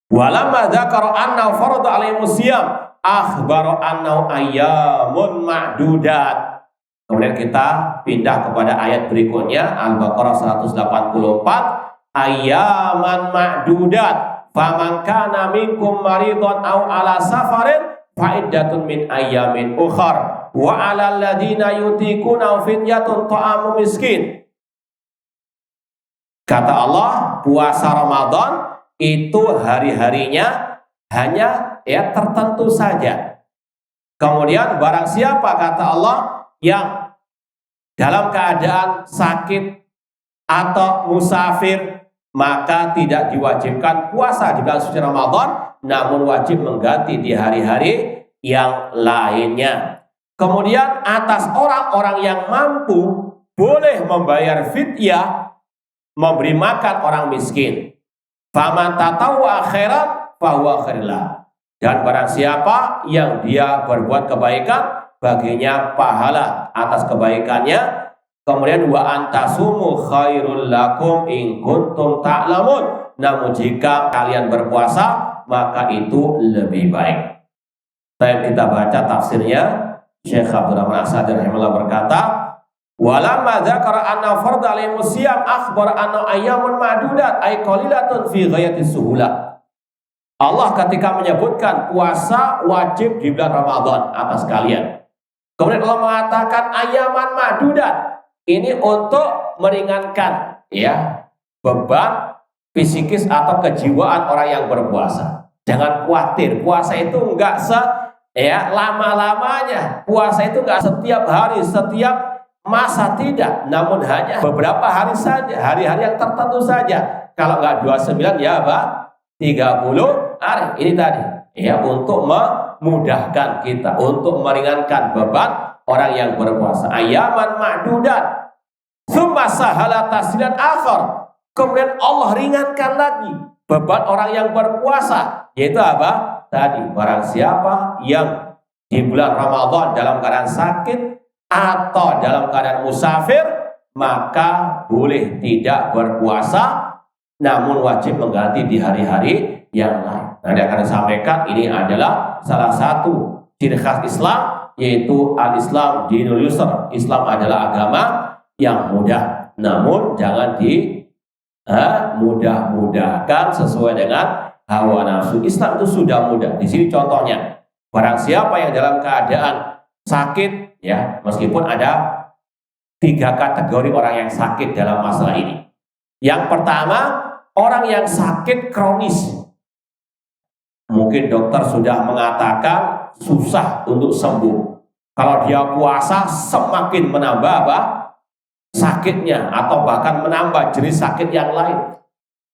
Walamma dzakara anna farada alaihimus siyam akhbara anna ayyamun ma'dudat. Kemudian kita pindah kepada ayat berikutnya, Al-Baqarah 184, ayyaman ma'dudat faman kana minkum maridun aw ala safarin fa'iddatun min ayyamin ukhar wa 'alal ladina yutiquna fidyatun ta'amu miskin. Kata Allah, puasa Ramadan itu hari-harinya hanya tertentu saja. Kemudian barang siapa, kata Allah, yang dalam keadaan sakit atau musafir, maka tidak diwajibkan puasa di bulan suci Ramadan, namun wajib mengganti di hari-hari yang lainnya. Kemudian atas orang-orang yang mampu boleh membayar fidyah, memberi makan orang miskin. Faman tatawwa khairan fahuwa khairlah. Dan barang siapa yang dia berbuat kebaikan, baginya pahala atas kebaikannya. Kemudian wa antasumu khairul lakum in kuntum ta'lamun. Namun jika kalian berpuasa, maka itu lebih baik. Kita baca tafsirnya. Syekh Abdurrahman As-Sa'di rahimahullah berkata, walamma dzakara anna fardha alaihimus siyam akhbar anna ayyamun ma'dudat ay qalilatun fi ghayati suhulah. Allah ketika menyebutkan puasa wajib di bulan Ramadan atas kalian, kemudian Allah mengatakan ayyaman ma'dudat, ini untuk meringankan beban fisikis atau kejiwaan orang yang berpuasa. Jangan khawatir, puasa itu enggak lama-lamanya, puasa itu enggak setiap hari, setiap masa, tidak, namun hanya beberapa hari saja, hari-hari yang tertentu saja. Kalau enggak 29 ya apa? 30 hari. Ini tadi untuk memudahkan kita, untuk meringankan beban orang yang berpuasa. Ayaman ma'dudat. Tsumma sahala tasdilan akhar. Kemudian Allah ringankan lagi beban orang yang berpuasa, yaitu apa? Tadi, barang siapa yang di bulan Ramadan dalam keadaan sakit atau dalam keadaan musafir, maka boleh tidak berpuasa, namun wajib mengganti di hari-hari yang lain. Nanti akan disampaikan, ini adalah salah satu ciri khas Islam, yaitu al-Islam dinul yusr. Islam adalah agama yang mudah, namun jangan mudah-mudahkan sesuai dengan hawa nafsu. Islam itu sudah mudah. Di sini contohnya, barang siapa yang dalam keadaan sakit, meskipun ada 3 kategori orang yang sakit dalam masalah ini. Yang pertama, orang yang sakit kronis. Mungkin dokter sudah mengatakan susah untuk sembuh. Kalau dia puasa semakin menambah sakitnya, atau bahkan menambah jenis sakit yang lain.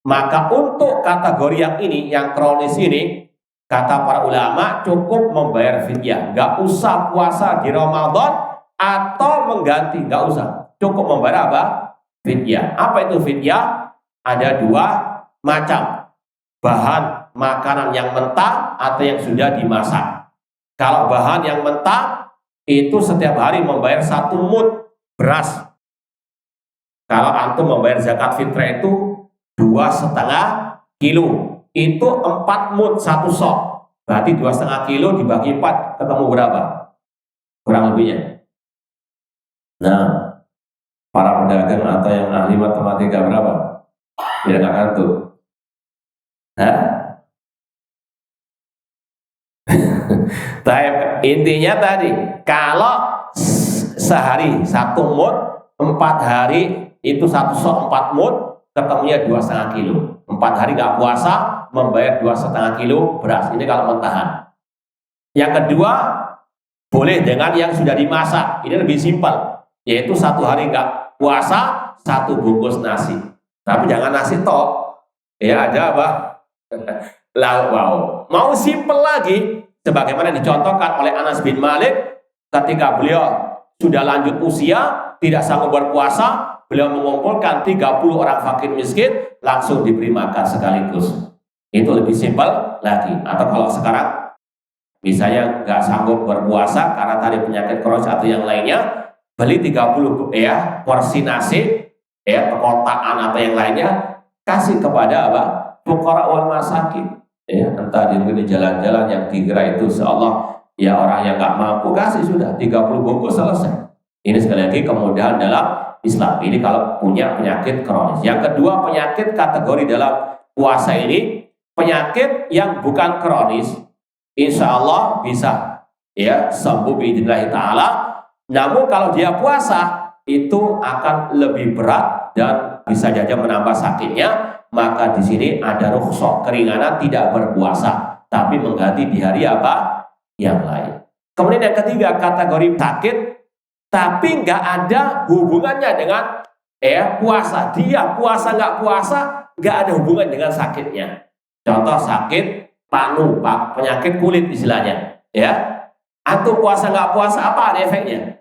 Maka untuk kategori yang ini, yang kronis ini, kata para ulama cukup membayar fidyah. Gak usah puasa di Ramadan atau mengganti, gak usah. Cukup membayar fidyah. Apa itu fidyah? Ada 2 macam. Bahan makanan yang mentah atau yang sudah dimasak. Kalau bahan yang mentah itu setiap hari membayar 1 mud beras. Kalau antum membayar zakat fitrah itu 2,5 kilo, itu 4 mud 1 sok. Berarti 2,5 kilo dibagi 4, ketemu berapa? Kurang lebihnya. Nah, para pedagang atau yang ahli matematika berapa? Biar nggak ngantuk. Hah? Intinya tadi, kalau sehari 1 mud, 4 hari itu 1/4 mud, ketemunya 2,5 kilo. 4 hari nggak puasa, membayar 2,5 kilo beras. Ini kalau mentahan. Yang kedua, boleh dengan yang sudah dimasak. Ini lebih simpel, yaitu 1 hari nggak puasa, 1 bungkus nasi. Tapi jangan nasi tok. Ya ada apa? Mau simpel lagi, sebagaimana dicontohkan oleh Anas bin Malik ketika beliau sudah lanjut usia, tidak sanggup berpuasa, beliau mengumpulkan 30 orang fakir miskin, langsung diberi makan sekaligus. Itu lebih simpel lagi. Atau kalau sekarang misalnya nggak sanggup berpuasa karena tadi penyakit kronis atau yang lainnya, beli 30 porsi nasi, perkotaan atau yang lainnya, kasih kepada apa? Fuqara wal masakin. Entah di jalan-jalan yang dikira itu seolah orang yang nggak mampu, kasih sudah 30 bungkus selesai. Ini sekali lagi kemudahan dalam Islam. Ini kalau punya penyakit kronis. Yang kedua, penyakit kategori dalam puasa ini penyakit yang bukan kronis, insya Allah bisa sembuh biidznillah ta'ala. Namun kalau dia puasa itu akan lebih berat dan bisa saja menambah sakitnya. Maka di sini ada rukhsah, keringanan tidak berpuasa, tapi mengganti di hari apa? Yang lain. Kemudian yang ketiga, kategori sakit tapi nggak ada hubungannya dengan puasa. Dia puasa nggak puasa nggak ada hubungan dengan sakitnya. Contoh sakit panu, penyakit kulit istilahnya. Antum puasa nggak puasa apa ada efeknya?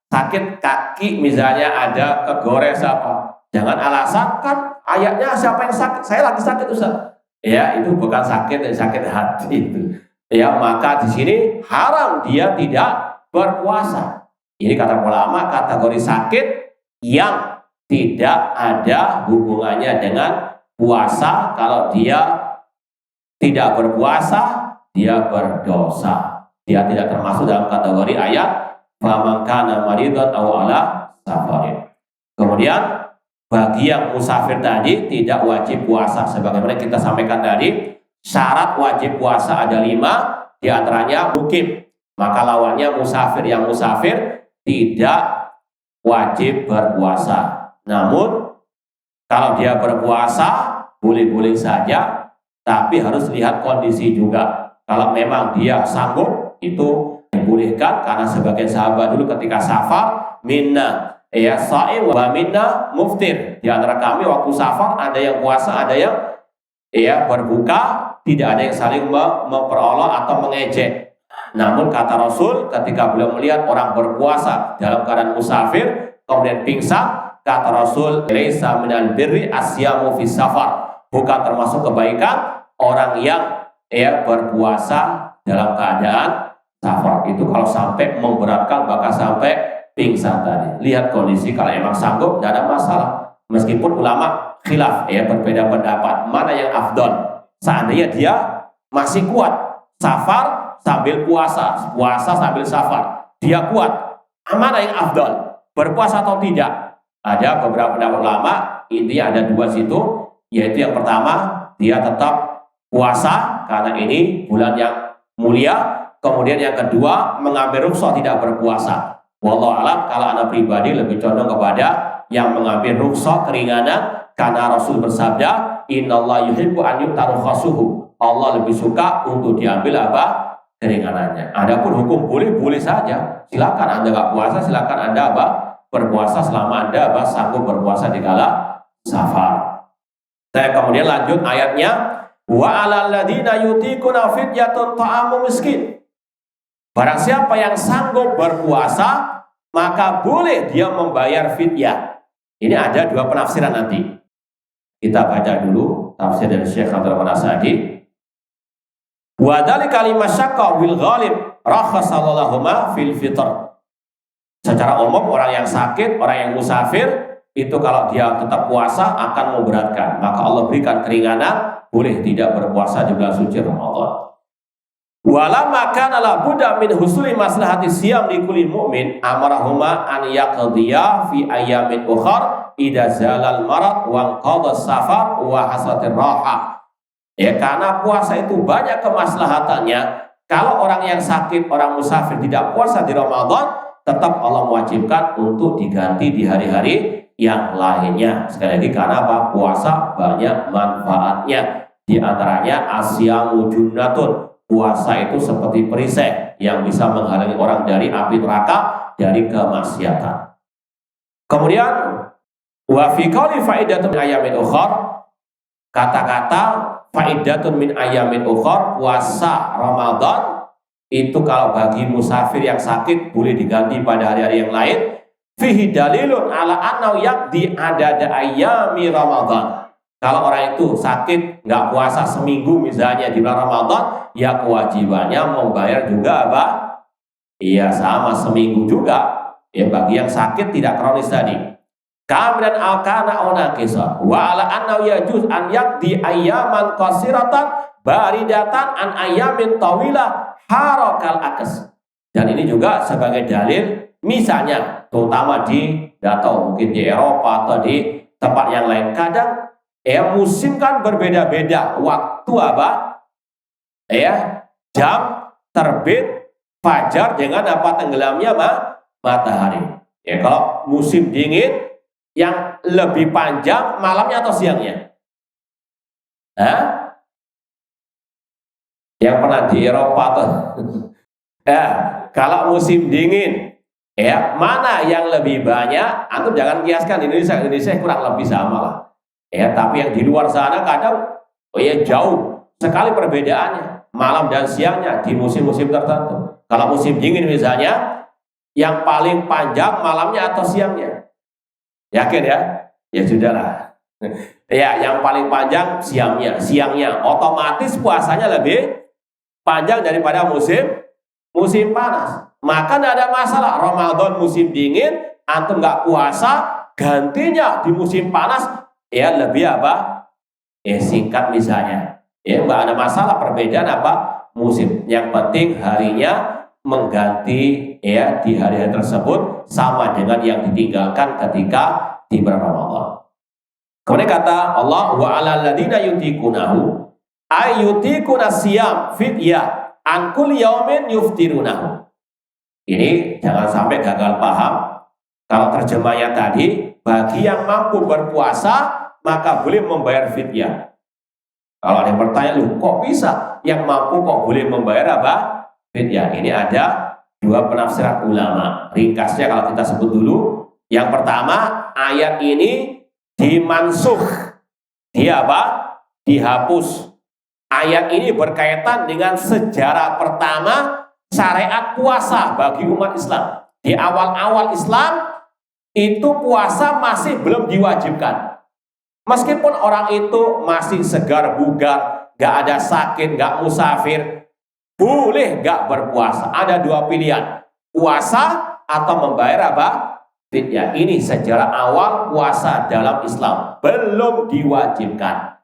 Sakit kaki misalnya ada kegores apa? Jangan alasan kan ayatnya siapa yang sakit? Saya lagi sakit Ustaz. Itu bukan sakit, sakit hati itu. Maka di sini haram dia tidak berpuasa. Ini kata ulama kategori sakit yang tidak ada hubungannya dengan puasa. Kalau dia tidak berpuasa, dia berdosa. Dia tidak termasuk dalam kategori ayat faman kana maridun aw ala safarin. Kemudian bagi yang musafir tadi tidak wajib puasa. Sebagaimana kita sampaikan tadi, syarat wajib puasa ada 5, diantaranya mukim. Maka lawannya musafir. Yang musafir tidak wajib berpuasa. Namun kalau dia berpuasa boleh-boleh saja, tapi harus lihat kondisi juga. Kalau memang dia sanggup, itu dibolehkan, karena sebagian sahabat dulu ketika safar, minna sha'im wa minna muftir. Di antara kami waktu safar ada yang puasa, ada yang berbuka, tidak ada yang saling memperolok atau mengejek. Namun kata Rasul ketika beliau melihat orang berpuasa dalam keadaan musafir kemudian pingsan, kata Rasul, laisa minal birri asyamu fis safar. Bukan termasuk kebaikan orang yang berpuasa dalam keadaan safar. Itu kalau sampai memberatkan, bahkan sampai pingsan tadi. Lihat kondisi, kalau emang sanggup tidak ada masalah. Meskipun ulama khilaf, berbeda pendapat mana yang afdol. Seandainya dia masih kuat safar sambil puasa, puasa sambil safar, dia kuat, mana yang afdol, berpuasa atau tidak? Ada beberapa pendapat ulama, intinya ada 2 situ, yaitu yang pertama, dia tetap puasa karena ini bulan yang mulia. Kemudian yang kedua, mengambil rukhsah tidak berpuasa. Wallahu alam, kalau anak pribadi lebih condong kepada yang mengambil rukhsah keringanan, karena Rasul bersabda, innallaha yuhibbu an yu'tarukhasuhu. Allah lebih suka untuk diambil apa? Keringanannya. Adapun hukum boleh saja. Silakan Anda nggak puasa, silakan Anda berpuasa selama Anda sanggup berpuasa di kala safar. Kemudian lanjut ayatnya, wa 'alal ladzina yutiquna fidyatun ta'amu miskin. Barang siapa yang sanggup berpuasa, maka boleh dia membayar fidyah. Ini ada 2 penafsiran nanti. Kita baca dulu tafsir dari Syekh Abdul Rahman As-Sa'di. Wa dzalika limasyaqqa bil ghalib rakhasallahu ma fil fitr. Secara umum orang yang sakit, orang yang musafir itu kalau dia tetap puasa akan memberatkan. Maka Allah berikan keringanan, boleh tidak berpuasa di bulan suci Ramadan. Walamma kana la budda min husuli maslahati siyam li kulli mu'min amarahuma an yaqdiya fi ayamin ukhar idza zalal marad wa qada safar wa hasatir raha. Ya, karena puasa itu banyak kemaslahatannya. Kalau orang yang sakit, orang musafir tidak puasa di Ramadan, tetap Allah mewajibkan untuk diganti di hari-hari yang lainnya. Sekali lagi, karena apa? Puasa banyak manfaatnya. Di antaranya asyamu junnatun. Puasa itu seperti perisai yang bisa menghalangi orang dari api neraka, dari kemaksiatan. Kemudian wa fi qouli faidatun min ayamin ukhar, kata-kata faidatun min ayamin ukhar, puasa Ramadan itu kalau bagi musafir yang sakit boleh diganti pada hari-hari yang lain. Fihi dalilun ala annahu yaqdi adada ayami Ramadan. Kalau orang itu sakit nggak puasa seminggu misalnya di bulan Ramadan, ya kewajibannya membayar juga apa? Iya, sama seminggu juga. Ya, bagi yang sakit tidak kronis tadi. Kemudian al-kana onakisa wa ala annahu yajuz an yaqdi ayyaman qasiratan baridatan an ayyamin tawilah harakal akas. Dan ini juga sebagai dalil, misalnya terutama di atau mungkin di Eropa atau di tempat yang lain, kadang musim kan berbeda-beda waktu apa? Jam terbit fajar dengan apa tenggelamnya matahari. Ya, kalau musim dingin yang lebih panjang malamnya atau siangnya? Yang pernah di Eropa atau kalau musim dingin, mana yang lebih banyak? Antum jangan kiaskan Indonesia kurang lebih sama lah. Tapi yang di luar sana kadang jauh sekali perbedaannya malam dan siangnya di musim-musim tertentu. Kalau musim dingin misalnya, yang paling panjang malamnya atau siangnya? Yakin ya? Ya sudahlah. Yang paling panjang siangnya. Otomatis puasanya lebih panjang daripada musim panas. Maka tidak ada masalah. Ramadan musim dingin, antum nggak puasa, gantinya di musim panas, lebih apa? Singkat misalnya. Nggak ada masalah perbedaan apa? Musim. Yang penting harinya mengganti di hari-hari tersebut sama dengan yang ditinggalkan ketika di bulan Ramadan. Kemudian kata Allah, wa 'alal ladzina yutiqunahu ayyutiquna siyam fidyah an kulli yaumin yuftirunahu. Ini jangan sampai gagal paham. Kalau terjemahnya tadi, bagi yang mampu berpuasa maka boleh membayar fidyah. Kalau ada yang bertanya, kok bisa yang mampu kok boleh membayar apa? Fidyah. Ini ada dua penafsiran ulama. Ringkasnya kalau kita sebut dulu, yang pertama, ayat ini dimansukh. Dia apa? Dihapus. Ayat ini berkaitan dengan sejarah pertama syariat puasa bagi umat Islam. Di awal-awal Islam itu puasa masih belum diwajibkan. Meskipun orang itu masih segar bugar, gak ada sakit, gak musafir, boleh gak berpuasa. Ada dua pilihan, puasa atau membayar apa? Fidyah. Ini sejarah awal puasa dalam Islam, belum diwajibkan.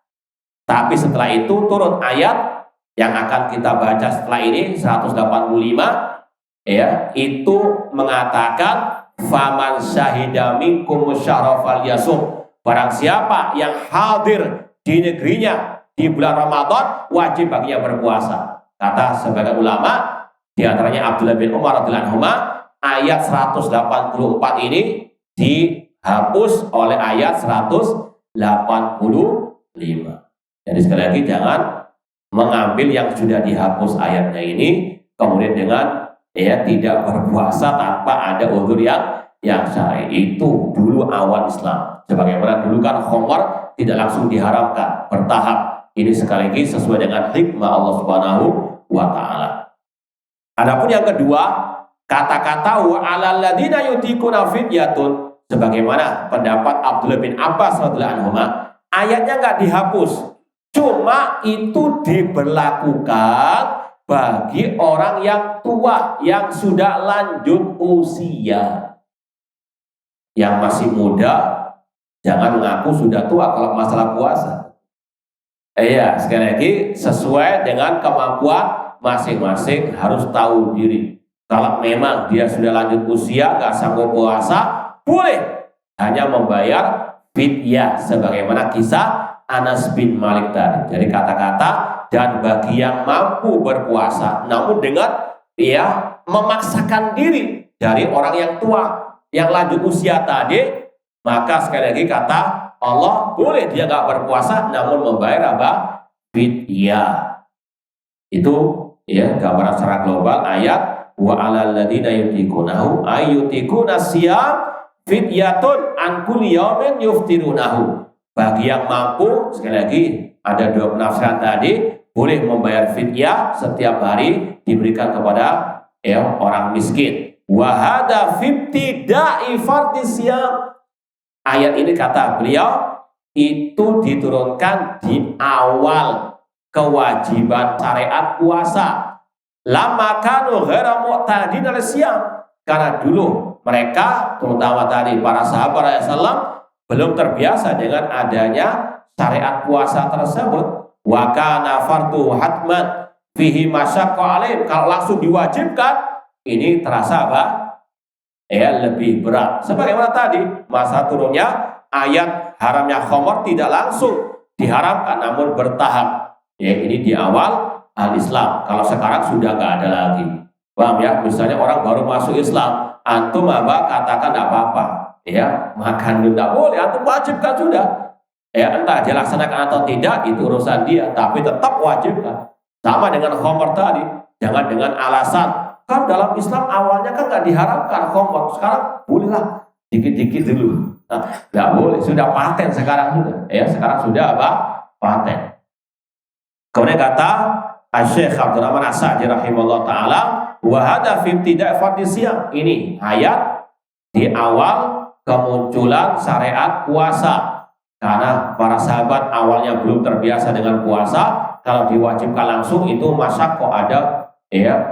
Tapi setelah itu turun ayat yang akan kita baca setelah ini 185, itu mengatakan faman syahida minkum syahra falyasum. Barang siapa yang hadir di negerinya di bulan Ramadan, wajib baginya berpuasa. Kata sebagian ulama, di antaranya Abdullah bin Umar radhiyallahu anhu, ayat 184 ini dihapus oleh ayat 185. Jadi sekali lagi jangan mengambil yang sudah dihapus ayatnya ini kemudian dengan tidak berpuasa tanpa ada uzur yang syar'i. Itu dulu awal Islam. Sebagaimana dulu kan khamar tidak langsung diharamkan, bertahap. Ini sekali lagi sesuai dengan hikmah Allah Subhanahu wa taala. Adapun yang kedua, kata-kata wa 'alal ladzina yutiquna fidyatun, sebagaimana pendapat Abdullah bin Abbas radhiyallahu anhu, ayatnya enggak dihapus. Cuma itu diberlakukan bagi orang yang tua, yang sudah lanjut usia. Yang masih muda jangan mengaku sudah tua kalau masalah puasa. Sekali lagi sesuai dengan kemampuan masing-masing, harus tahu diri. Kalau memang dia sudah lanjut usia, gak sanggup puasa, boleh hanya membayar fidyah sebagaimana kisah Anas bin Malik tadi. Dari kata-kata dan bagi yang mampu berpuasa namun dengan memaksakan diri dari orang yang tua yang lanjut usia tadi, maka sekali lagi kata Allah boleh dia nggak berpuasa namun membayar apa? Fidyah. Itu gambaran secara global ayat wa 'alal ladzina yutiqunahu ayyutiquna siyam fidyatun an kulli yaumin yuftirunahu. Bagi yang mampu, sekali lagi ada dua penafsiran tadi, boleh membayar fidyah setiap hari diberikan kepada orang miskin. Wa hada fibtida'i fardhis siyam. Ayat ini kata beliau itu diturunkan di awal kewajiban syariat puasa. Lama kanu ghairu mu'tadin al-siyam. Karena dulu mereka, terutama tadi para sahabat Rasulullah, belum terbiasa dengan adanya syariat puasa tersebut. Wa kana fardhu hatman fihi masyaqqa alaihim. Kalau langsung diwajibkan, ini terasa apa? Lebih berat. Sebagaimana tadi masa turunnya ayat haramnya khamar tidak langsung diharamkan namun bertahap. Ini di awal al-Islam. Kalau sekarang sudah nggak ada lagi. Paham ya? Misalnya orang baru masuk Islam, antum katakan nggak apa-apa. Makan tidak boleh, antum wajibkan sudah. Entah dia laksanakan atau tidak, itu urusan dia, tapi tetap wajibkan. Sama dengan khamar tadi, jangan dengan alasan kan dalam Islam awalnya kan nggak diharapkan khamar, sekarang bolehlah dikit-dikit dulu. Nggak boleh, sudah paten sekarang sudah. Sekarang sudah apa? Paten. Kemudian kata Syekh Abdul Rahman As-Sa'di rahimahullah taala, wa hadza fi ibtida' fardhis siyam. Ini ayat di awal kemunculan syariat puasa. Karena para sahabat awalnya belum terbiasa dengan puasa, kalau diwajibkan langsung itu masa kok ada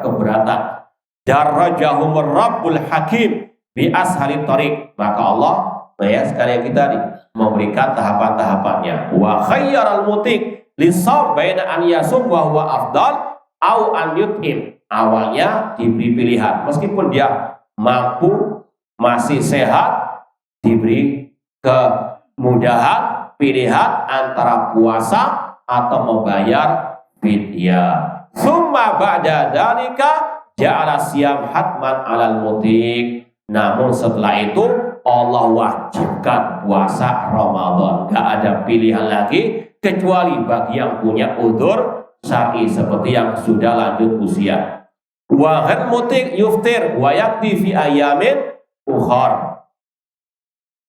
keberatan. Darajahum Rabbul Hakim bi ashali thariq. Maka Allah sekali kita memberikan tahapan-tahapannya. Wa khayyaral mutik lisab baina an yasum wa huwa afdal au an yut'im. Awalnya diberi pilihan, meskipun dia mampu, masih sehat, diberi kemudahan pilihan antara puasa atau membayar fidyah. Summa ba'da dzalika ja'ala siyam hatman 'alal mutik. Namun setelah itu Allah wajibkan puasa Ramadan. Gak ada pilihan lagi kecuali bagi yang punya udzur syar'i seperti yang sudah lanjut usia. Wa ghal mutik yuftir wa yakti fi ayamin ukhar.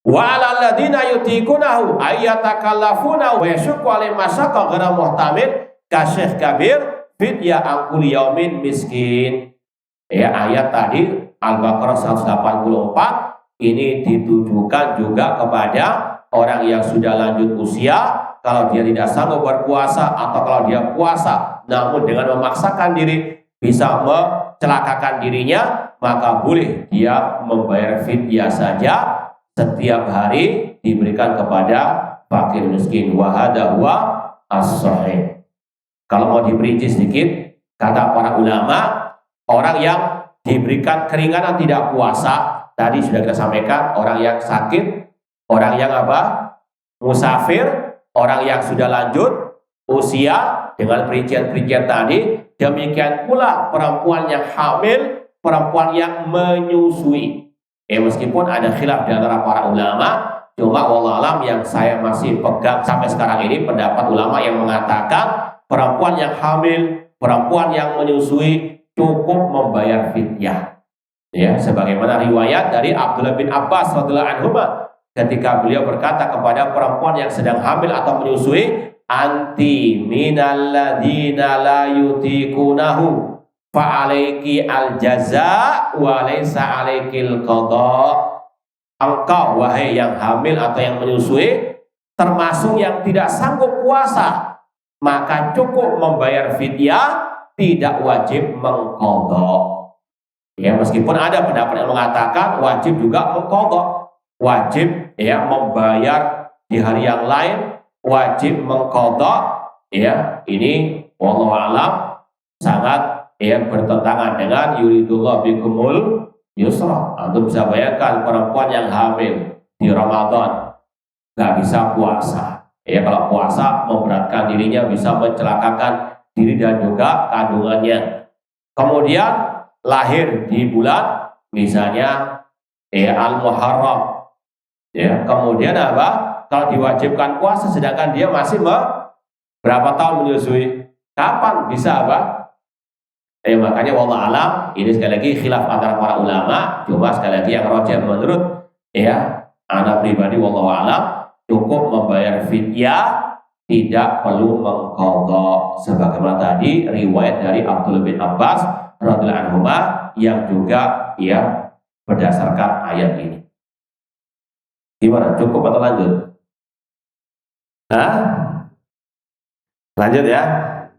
Wa 'alal ladzina yutiqunahu ayyatakallafuna wa yashqu 'alaihim masyaqqa ghairu muhtamil ka Syekh Kabir fidyah angkul yaumin miskin. Ayat tadi Al-Baqarah 184 ini ditujukan juga kepada orang yang sudah lanjut usia. Kalau dia tidak sanggup berpuasa atau kalau dia puasa namun dengan memaksakan diri bisa mencelakakan dirinya, maka boleh dia membayar fidyah saja setiap hari diberikan kepada fakir miskin. Wa hadza huwa as-shahih. Kalau mau diperinci sedikit, kata para ulama, orang yang diberikan keringanan tidak puasa, tadi sudah kita sampaikan, orang yang sakit, orang yang musafir, orang yang sudah lanjut usia dengan perincian-perincian tadi. Demikian pula perempuan yang hamil, perempuan yang menyusui. Meskipun ada khilaf di antara para ulama, cuma wallah alam yang saya masih pegang sampai sekarang ini pendapat ulama yang mengatakan perempuan yang hamil, perempuan yang menyusui cukup membayar fidyah. Sebagaimana riwayat dari Abdullah bin Abbas radhiyallahu anhu ketika beliau berkata kepada perempuan yang sedang hamil atau menyusui, anti minal ladzina la yutiqunahu fa alayki al jaza wa laysa alaykil qada. Engkau wahai yang hamil atau yang menyusui termasuk yang tidak sanggup puasa, maka cukup membayar fidyah, tidak wajib mengqadha. Meskipun ada pendapat yang mengatakan wajib juga mengqadha, wajib membayar di hari yang lain, wajib mengqadha. Ini wallahu alam sangat bertentangan dengan yuridullah bikumul yusra. Antum bisa bayangkan perempuan yang hamil di Ramadan nggak bisa puasa, Ya, kalau puasa memberatkan dirinya, bisa mencelakakan diri dan juga kandungannya. Kemudian lahir di bulan misalnya Al-Muharram. Ya, kemudian apa? Kalau diwajibkan puasa sedangkan dia masih berapa tahun menyusui? Kapan bisa apa? Makanya wallah alam, ini sekali lagi khilaf antara para ulama. Cuma sekali lagi yang rajih menurut anak pribadi wallah alam, cukup membayar fidyah, tidak perlu mengqadha, sebagaimana tadi riwayat dari Abdullah bin Abbas radhiyallahu anhu yang juga berdasarkan ayat ini. Gimana? Cukup atau lanjut? Lanjut ya.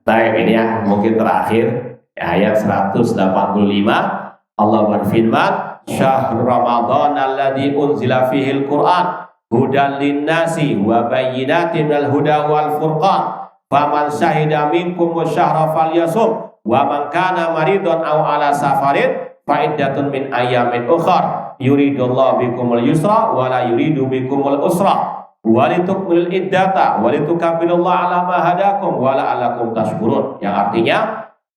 Baik, ini yang mungkin terakhir, ayat 185. Allah berfirman, "Syahrul Ramadan alladzi unzila fihil Qur'an hudan linnasi wa bayyinatin minal huda wal furqan. Faman syahida minkum syahra falyasum wa man kana maridun aw ala safarin fa iddatun min ayyamin ukhra yuridullahu bikumul yusra wa la yuridu bikumul usra walitukmilul iddata walitukabbirullaha ala ma hadakum wa la'allakum tashkurun." Yang artinya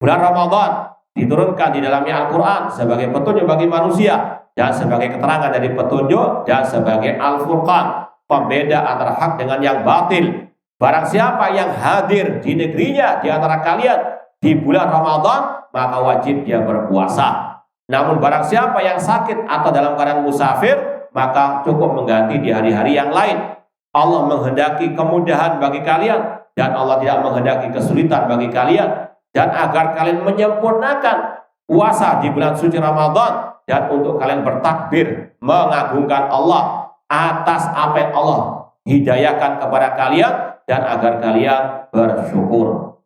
bulan Ramadan diturunkan di dalamnya Al-Quran sebagai petunjuk bagi manusia dan sebagai keterangan dari petunjuk dan sebagai Al-Furqan, pembeda antara hak dengan yang batil. Barang siapa yang hadir di negerinya di antara kalian di bulan Ramadan, maka wajib dia berpuasa. Namun barang siapa yang sakit atau dalam keadaan musafir, maka cukup mengganti di hari-hari yang lain. Allah menghendaki kemudahan bagi kalian dan Allah tidak menghendaki kesulitan bagi kalian, dan agar kalian menyempurnakan puasa di bulan suci Ramadan dan untuk kalian bertakbir mengagungkan Allah atas apa yang Allah hidayahkan kepada kalian dan agar kalian bersyukur.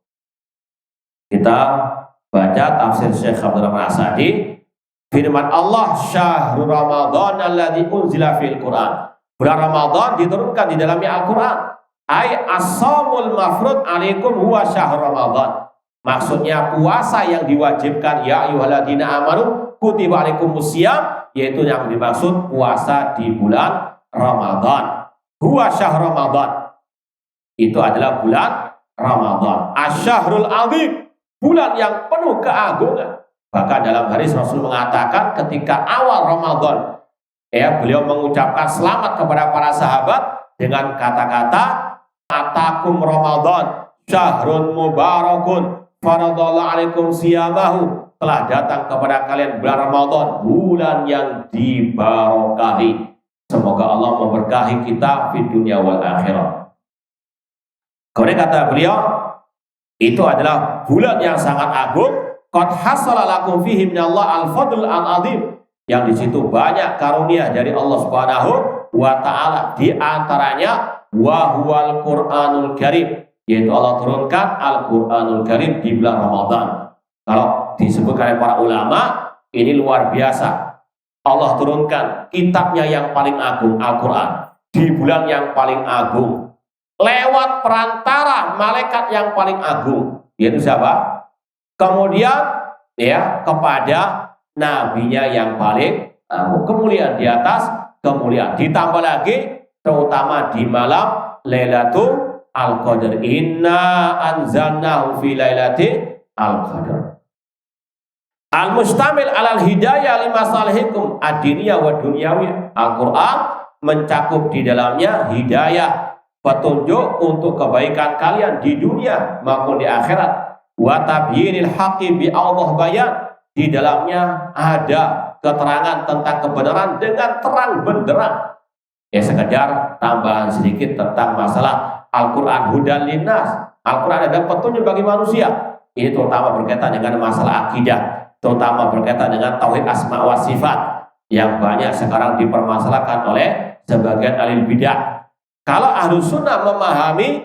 Kita baca tafsir Syekh Abdul Rahman As-Sa'di. Firman Allah, "Syahrul Ramadan alladzi unzila fil Qur'an." Bulan Ramadan diturunkan di dalamnya Al-Qur'an. Ai as-shaumul mafrud alaikum huwa syahrul Ramadan. Maksudnya puasa yang diwajibkan, ya ayyuhalladzina amanu kutiba alaikumusiyam, yaitu yang dimaksud puasa di bulan Ramadan. Huwa syahr Ramadan. Itu adalah bulan Ramadan. Asy-syahrul azim, bulan yang penuh keagungan. Bahkan dalam hadis Rasul mengatakan ketika awal Ramadan, beliau mengucapkan selamat kepada para sahabat dengan kata-kata, "Atakum Ramadan, syahrun mubarakun. Faradallahu alaikum siyamahu." Telah datang kepada kalian bulan Ramadan, bulan yang diberkahi. Semoga Allah memberkahi kita di dunia wal akhirat. Kemudian kata beliau, itu adalah bulan yang sangat agung. Qad hasala lakum fihi minallah al-fadl al-azim. Yang di situ banyak karunia dari Allah Subhanahu wa taala, di antaranya wa huwal Qur'anul Karim, yaitu Allah turunkan Al-Quranul Karim di bulan Ramadan. Kalau disebutkan oleh para ulama, ini luar biasa. Allah turunkan kitabnya yang paling agung, Al-Quran, di bulan yang paling agung, lewat perantara malaikat yang paling agung, yaitu siapa? Kemudian kepada nabinya yang paling agung. Kemuliaan di atas kemuliaan, ditambah lagi terutama di malam Lailatul Al-Qadar. Inna anzalnahu fi lailati Al-Qadar. Al-mustamil alal hidayah limasalihikum ad-diniyah wa dunyawiyah. Al-Quran mencakup di dalamnya hidayah, petunjuk untuk kebaikan kalian di dunia maupun di akhirat. Wa tabyinil haqqi bi Allah bayan. Di dalamnya ada keterangan tentang kebenaran dengan terang benderang. Sekedar tambahan sedikit tentang masalah Al-Quran hudan linnas. Al-Quran ada petunjuk bagi manusia. Ini terutama berkaitan dengan masalah akidah, terutama berkaitan dengan tauhid asma wa sifat yang banyak sekarang dipermasalahkan oleh sebagian ahli bidah. Kalau ahlu sunnah memahami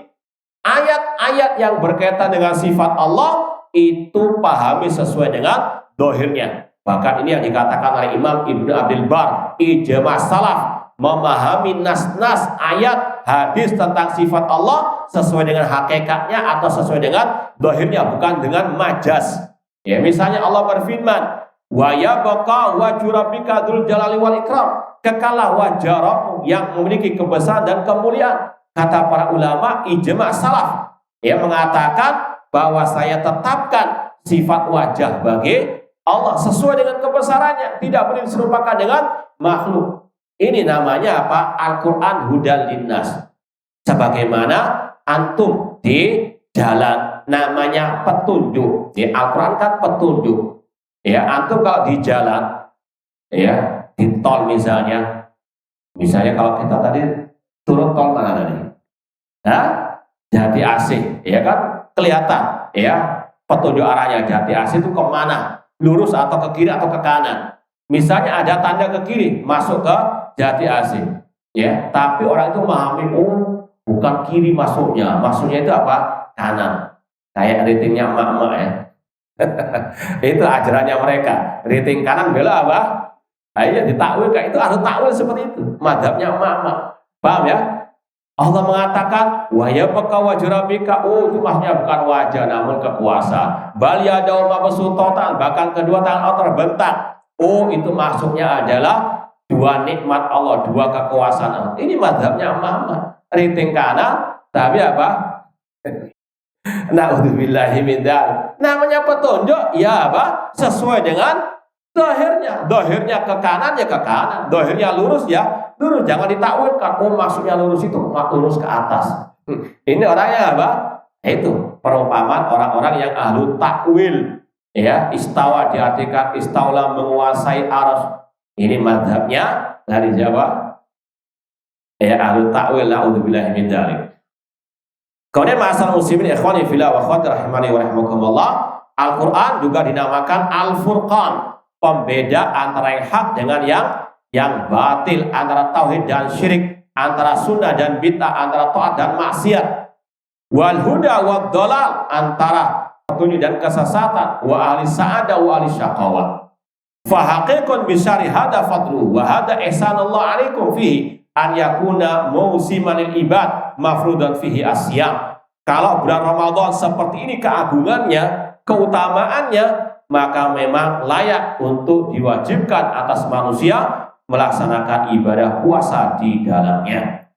ayat-ayat yang berkaitan dengan sifat Allah, itu pahami sesuai dengan dohirnya. Bahkan ini yang dikatakan oleh Imam Ibnu Abdul Bar, ijma salaf, memahami nas-nas ayat hadis tentang sifat Allah sesuai dengan hakikatnya atau sesuai dengan dohirnya, bukan dengan majas. Misalnya Allah berfirman, wa yabqa wajhu rabbika dzul jalali wal ikram, kekalah wajah Rabbmu yang memiliki kebesaran dan kemuliaan. kata para ulama ijma' salaf yang mengatakan bahwa saya tetapkan sifat wajah bagi Allah sesuai dengan kebesarannya, tidak boleh diserupakan dengan makhluk. Ini namanya apa? Al-Quran hudal linnas. Sebagaimana antum di jalan, namanya petunjuk. Di Al-Quran kan petunjuk. Ya, antum kalau di jalan, ya di tol misalnya kalau kita tadi turun tol mana tadi? Nah, Jati Asih, ya kan kelihatan, ya petunjuk arahnya Jati Asih itu kemana? Lurus atau ke kiri atau ke kanan. Misalnya ada tanda ke kiri, masuk ke Jati Asih, ya. Tapi orang itu memahami, oh bukan kiri masuknya itu apa? Kanan. Kayak ratingnya emak-emak ya. Itu ajarannya mereka. Rating kanan bela apa? Ayo ditakwil kayak itu, harus takwil seperti itu. Madhabnya emak-emak. Paham ya? Allah mengatakan wa yabqa wajhu rabbika, oh itu maksudnya bukan wajah namun kekuasaan. Bal yadahu mabsuutatan, bahkan kedua tangan Allah terbentang. Oh itu maksudnya adalah dua nikmat Allah, dua kekuasaan Allah. Ini mazhabnya emak-emak. Rating kanan tapi apa? Na'udzubillahi min dzalik. Namanya petunjuk ya apa? Sesuai dengan zahirnya. Zahirnya ke kanan ya ke kanan, zahirnya lurus ya lurus, jangan ditakwilkan. Oh maksudnya lurus itu lurus ke atas. Ini orangnya apa? Itu perumpamaan orang-orang yang ahlu takwil. Ya, istawa diartikan istaula menguasai aras. Ini mazhabnya dari Jawa. Ya, ahlu takwil, na'udzubillahi min dzalik. Kemudian ma'asal muslimin ikhwani fillah wa akhwati rahimani wa rahimakumullah, Al-Qur'an juga dinamakan Al-Furqan, pembeda antara yang hak dengan yang batil, antara tauhid dan syirik, antara sunnah dan bid'ah, antara taat dan maksiat. Wal huda wad dhalal, antara petunjuk dan kesesatan, wa ahli sa'adah wa ahli syaqawah. Fa haqiqun bi syari hada fadlu wa hada ihsanullah alaikum fihi an yakuna mausiman lil ibad mafrudan fihi asyam. Kalau bulan Ramadan seperti ini keagungannya, keutamaannya, maka memang layak untuk diwajibkan atas manusia melaksanakan ibadah puasa di dalamnya.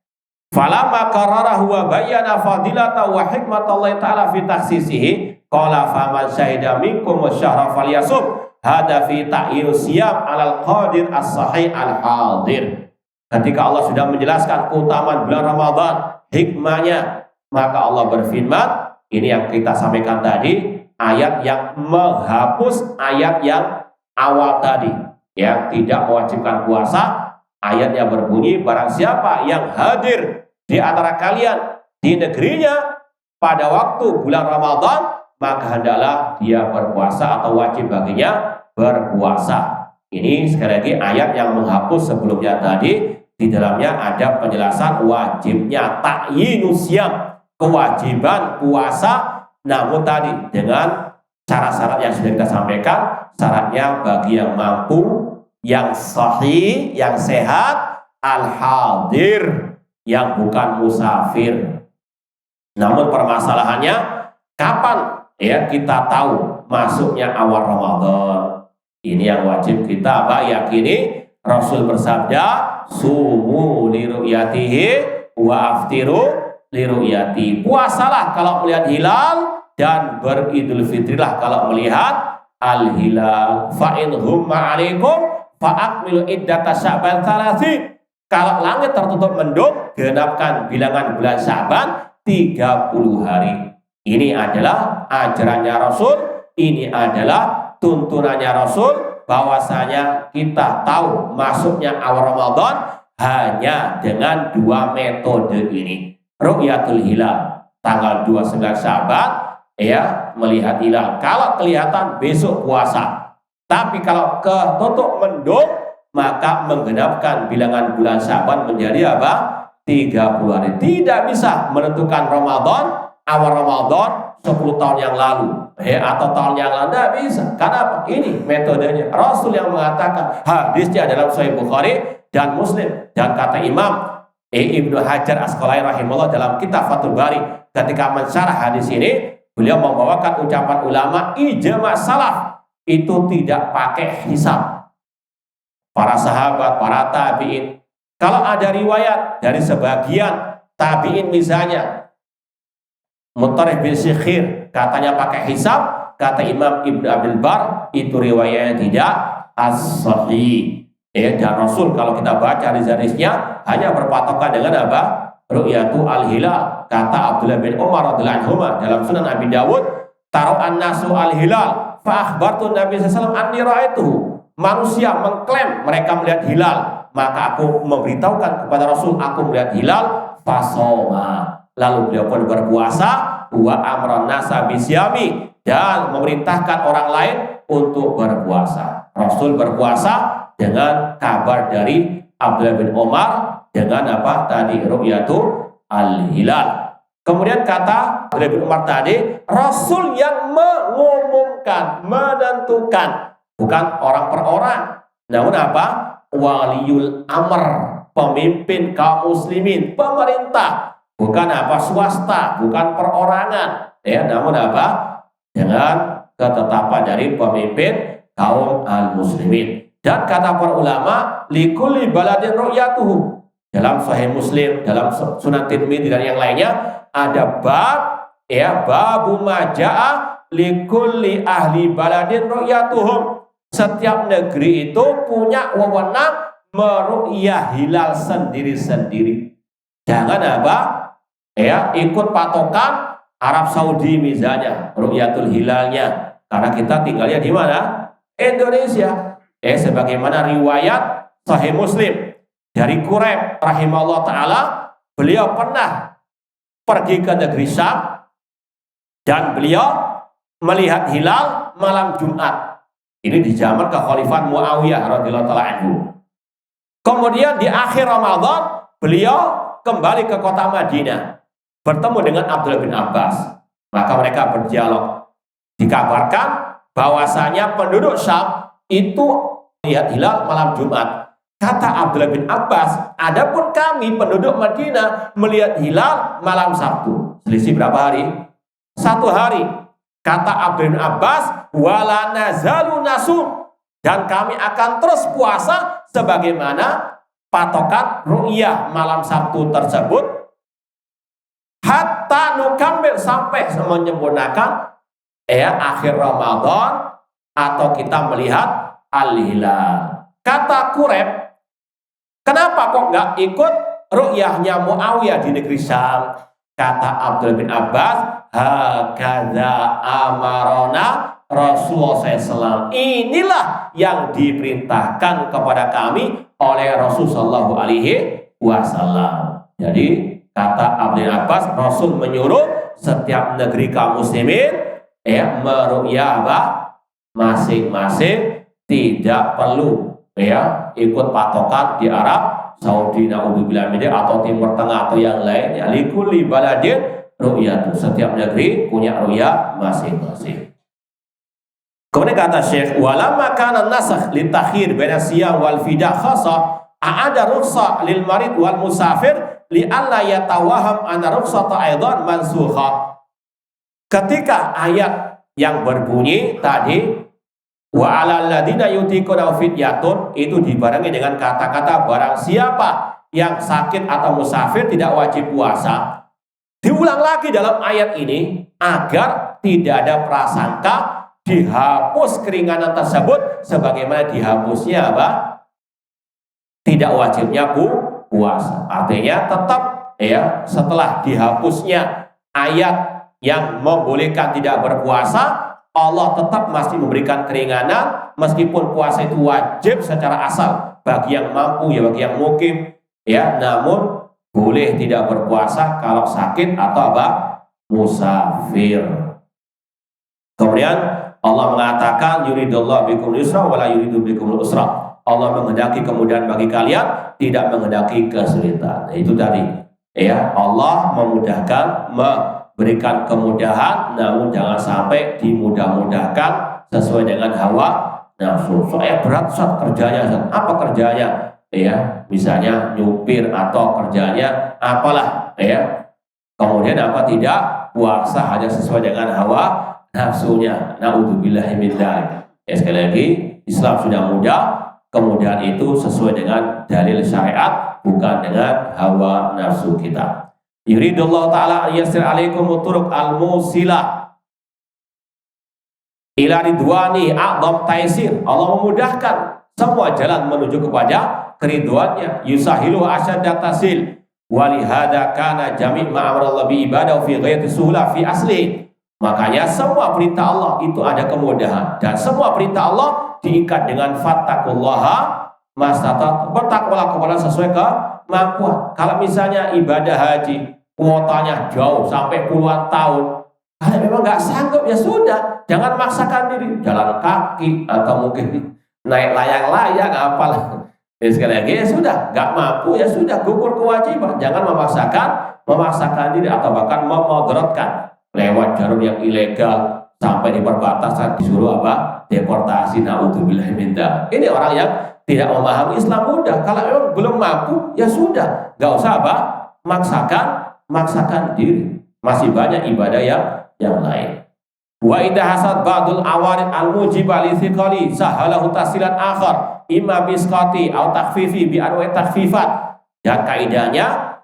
Falamma qararahu wa bayyana fadilata wa hikmatallahi ta'ala fi takhsisihi qala faman syahida minkum asyhara falyasum hada fi ta'yinus siyam 'alal qadir as-sahih al-hadir. Ketika Allah sudah menjelaskan keutamaan bulan Ramadan, hikmahnya, maka Allah berfirman, ini yang kita sampaikan tadi, ayat yang menghapus ayat yang awal tadi, yang tidak mewajibkan puasa. Ayatnya berbunyi, barang siapa yang hadir di antara kalian di negerinya pada waktu bulan Ramadan, maka hendaklah dia berpuasa atau wajib baginya berpuasa. Ini sekali lagi ayat yang menghapus sebelumnya tadi. Di dalamnya ada penjelasan wajibnya ta'yinus syiyam, kewajiban puasa, namun tadi dengan syarat-syarat yang sudah kita sampaikan. Syaratnya bagi yang mampu, yang sahih, yang sehat, al-hadir, yang bukan musafir. Namun permasalahannya, kapan ya kita tahu masuknya awal Ramadan? Ini yang wajib kita yakini. Rasul bersabda, sumu liru'yatihi wa aftiru liru'yati. Puasalah kalau melihat hilal dan beridul fitrilah kalau melihat al-hilal. Fa in humma 'alaikum fa akmilu iddata Sya'ban 30. Kalau langit tertutup mendung, genapkan bilangan bulan Sya'ban 30 hari. Ini adalah ajarannya Rasul, ini adalah tuntunannya Rasul, bahwasanya kita tahu masuknya awal Ramadan hanya dengan dua metode ini. Ru'yatul hilal tanggal 29 Sya'ban, ya, melihat hilal. Kalau kelihatan besok puasa. Tapi kalau ketutup mendung, maka menggenapkan bilangan bulan Sya'ban menjadi apa? 30 hari. Tidak bisa menentukan Ramadan, awal Ramadan 10 tahun yang lalu, atau tahun yang lalu, tidak bisa. Karena ini metodenya Rasul yang mengatakan. Hadisnya dalam Sahih Bukhari dan Muslim, dan kata Imam Ibnu Hajar Asqalani rahimahullah dalam kitab Fathul Bari ketika mensyarah hadis ini, beliau membawakan ucapan ulama ijma' salaf, itu tidak pakai hisab. Para sahabat, para tabi'in, kalau ada riwayat dari sebagian tabi'in misalnya Mutarrif bin Sikhir katanya pakai hisab, kata Imam Ibnu Abdul Bar itu riwayatnya tidak as-sahih. Dan Rasul kalau kita baca hadis-hadisnya hanya berpatokan dengan apa? Ru'yatu al-hilal. Kata Abdullah bin Umar radhiyallahu anhu dalam Sunan Abi Dawud, taruh an-nasu al-hilal fa akhbartu Nabi sallallahu alaihi wasallam anni ra'aituhu. Manusia mengklaim mereka melihat hilal, maka aku memberitahukan kepada Rasul aku melihat hilal, fasoma. Lalu beliau pun berpuasa, wa amran nasa bisyami, dan memerintahkan orang lain untuk berpuasa. Rasul berpuasa dengan kabar dari Abdullah bin Umar dengan apa tadi ru'yatu al-hilal. Kemudian kata Abdullah bin Umar tadi, Rasul yang mengumumkan, menentukan, bukan orang per orang, namun apa? Waliul amr, pemimpin kaum muslimin, pemerintah, bukan apa swasta, bukan perorangan, namun apa? Dengan ketetapan dari pemimpin kaum al-muslimin. Dan kata para ulama, likulli baladin ru'yatuhu. Dalam Sahih Muslim, dalam Sunan Tirmidzi dan yang lainnya ada bab, babu maja'a likulli ahli baladin ru'yatuhum. Setiap negeri itu punya wewenang meru'yah hilal sendiri-sendiri. Jangan apa? Ikut patokan Arab Saudi misalnya, ru'yatul hilalnya. Karena kita tinggalnya di mana? Indonesia. Sebagaimana riwayat Sahih Muslim dari Quraib rahimahullah ta'ala, beliau pernah pergi ke negeri Syam dan beliau melihat hilal malam Jumat. Ini di zaman kekhalifahan Muawiyah radhiyallahu ta'ala anhu. Kemudian di akhir Ramadan beliau kembali ke kota Madinah, bertemu dengan Abdullah bin Abbas. Maka mereka berdialog. Dikabarkan bahwasanya penduduk Syam itu lihat hilal malam Jumat. Kata Abdullah bin Abbas, adapun kami penduduk Madinah melihat hilal malam Sabtu. Selisih berapa hari? 1 hari. Kata Abdullah bin Abbas, wala nazalu nasum, dan kami akan terus puasa sebagaimana patokan ru'yah malam Sabtu tersebut, hatta nukambil, sampai menyempurnakan akhir Ramadan atau kita melihat al-hilal. Kata Quraib, kenapa kok nggak ikut ru'yahnya Muawiyah di negeri Syam? Kata Abdullah bin Abbas, hakadza amarona Rasulullah SAW. Inilah yang diperintahkan kepada kami oleh Rasulullah SAW. Jadi kata Abdullah bin Abbas, Rasul menyuruh setiap negeri kaum muslimin meru'yah masing-masing, tidak perlu ikut patokan di Arab Saudi naudzubillah atau Timur Tengah atau yang lain. Likulli baladin ru'yatu, setiap negeri punya ru'yah masing-masing. Kemudian kata Syekh, walamma kana nasakh litakhir baina siyam wal fida khassa a'ada rukhsah lil marid wal musafir li alla yatawaham anna rukhsata aidan mansukha. Ketika ayat yang berbunyi tadi wa 'alal ladina yutiquna fidyatun itu dibarengi dengan kata-kata barang siapa yang sakit atau musafir tidak wajib puasa, diulang lagi dalam ayat ini agar tidak ada prasangka dihapus keringanan tersebut sebagaimana dihapusnya tidak wajibnya puasa. Artinya tetap setelah dihapusnya ayat yang membolehkan tidak berpuasa, Allah tetap masih memberikan keringanan meskipun puasa itu wajib secara asal bagi yang mampu bagi yang mukim namun boleh tidak berpuasa kalau sakit atau musafir. Kemudian Allah mengatakan yuridullahu bikumul yusra wa la yuridu bikumul usra. Allah menghendaki kemudahan bagi kalian, tidak menghendaki kesulitan. Itu tadi Allah memudahkan, berikan kemudahan, namun jangan sampai dimudah-mudahkan sesuai dengan hawa nafsu. Soalnya berat saat kerjanya, apa kerjanya? Misalnya nyupir atau kerjanya apalah, kemudian tidak puasa hanya sesuai dengan hawa nafsunya. Naudzubillahi min dzalik. Sekali lagi, Islam sudah mudah, kemudian itu sesuai dengan dalil syariat, bukan dengan hawa nafsu kita. Yuridullahu ta'ala yasir alaikum turuq al-musilah ila ridwani a'dham taisir. Allah memudahkan semua jalan menuju kepada keriduannya. Yusahilu asyadda tasil. Walihada kana jami' ma'amrallah bi ibadah fi ghayati suhula fi asli. Makanya semua perintah Allah itu ada kemudahan, dan semua perintah Allah diikat dengan fattaqullaha mastata'tum. Bertakwalah kepada sesuai kemampuan. Kalau misalnya ibadah haji kuotanya jauh sampai puluhan tahun, kalau memang nggak sanggup ya sudah, jangan maksakan diri, jalan kaki atau mungkin naik layang-layang apalah. Ya, sekali lagi ya sudah, nggak mampu ya sudah, gugur kewajiban. Jangan memaksakan diri atau bahkan memudaratkan lewat jalur yang ilegal sampai di perbatasan disuruh apa? Deportasi. Naudzubillah min dzalik. Ini orang yang tidak memahami Islam mudah. Kalau memang belum mampu ya sudah, nggak usah apa? Maksakan diri. Masih banyak ibadah yang lain. Wa idza hasad ba'dul awarid al-mujibah li thiqali sahalahu tasilan akhar imma bisqati atau takhfifi bi anwa'i takhfifat. Dan kaidahnya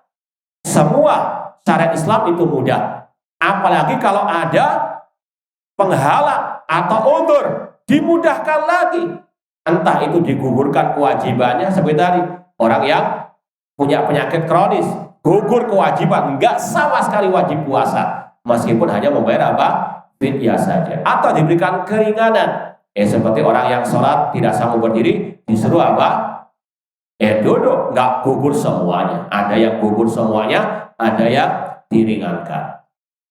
semua syariat Islam itu mudah. Apalagi kalau ada penghalang atau udzur, dimudahkan lagi. Entah itu digugurkan kewajibannya seperti tadi, orang yang punya penyakit kronis, gugur kewajiban, enggak sama sekali wajib puasa, meskipun hanya membayar apa? Fidyah saja. Atau diberikan keringanan, seperti orang yang sholat tidak sanggup berdiri, disuruh apa? Duduk, enggak gugur semuanya. Ada yang gugur semuanya, ada yang diringankan.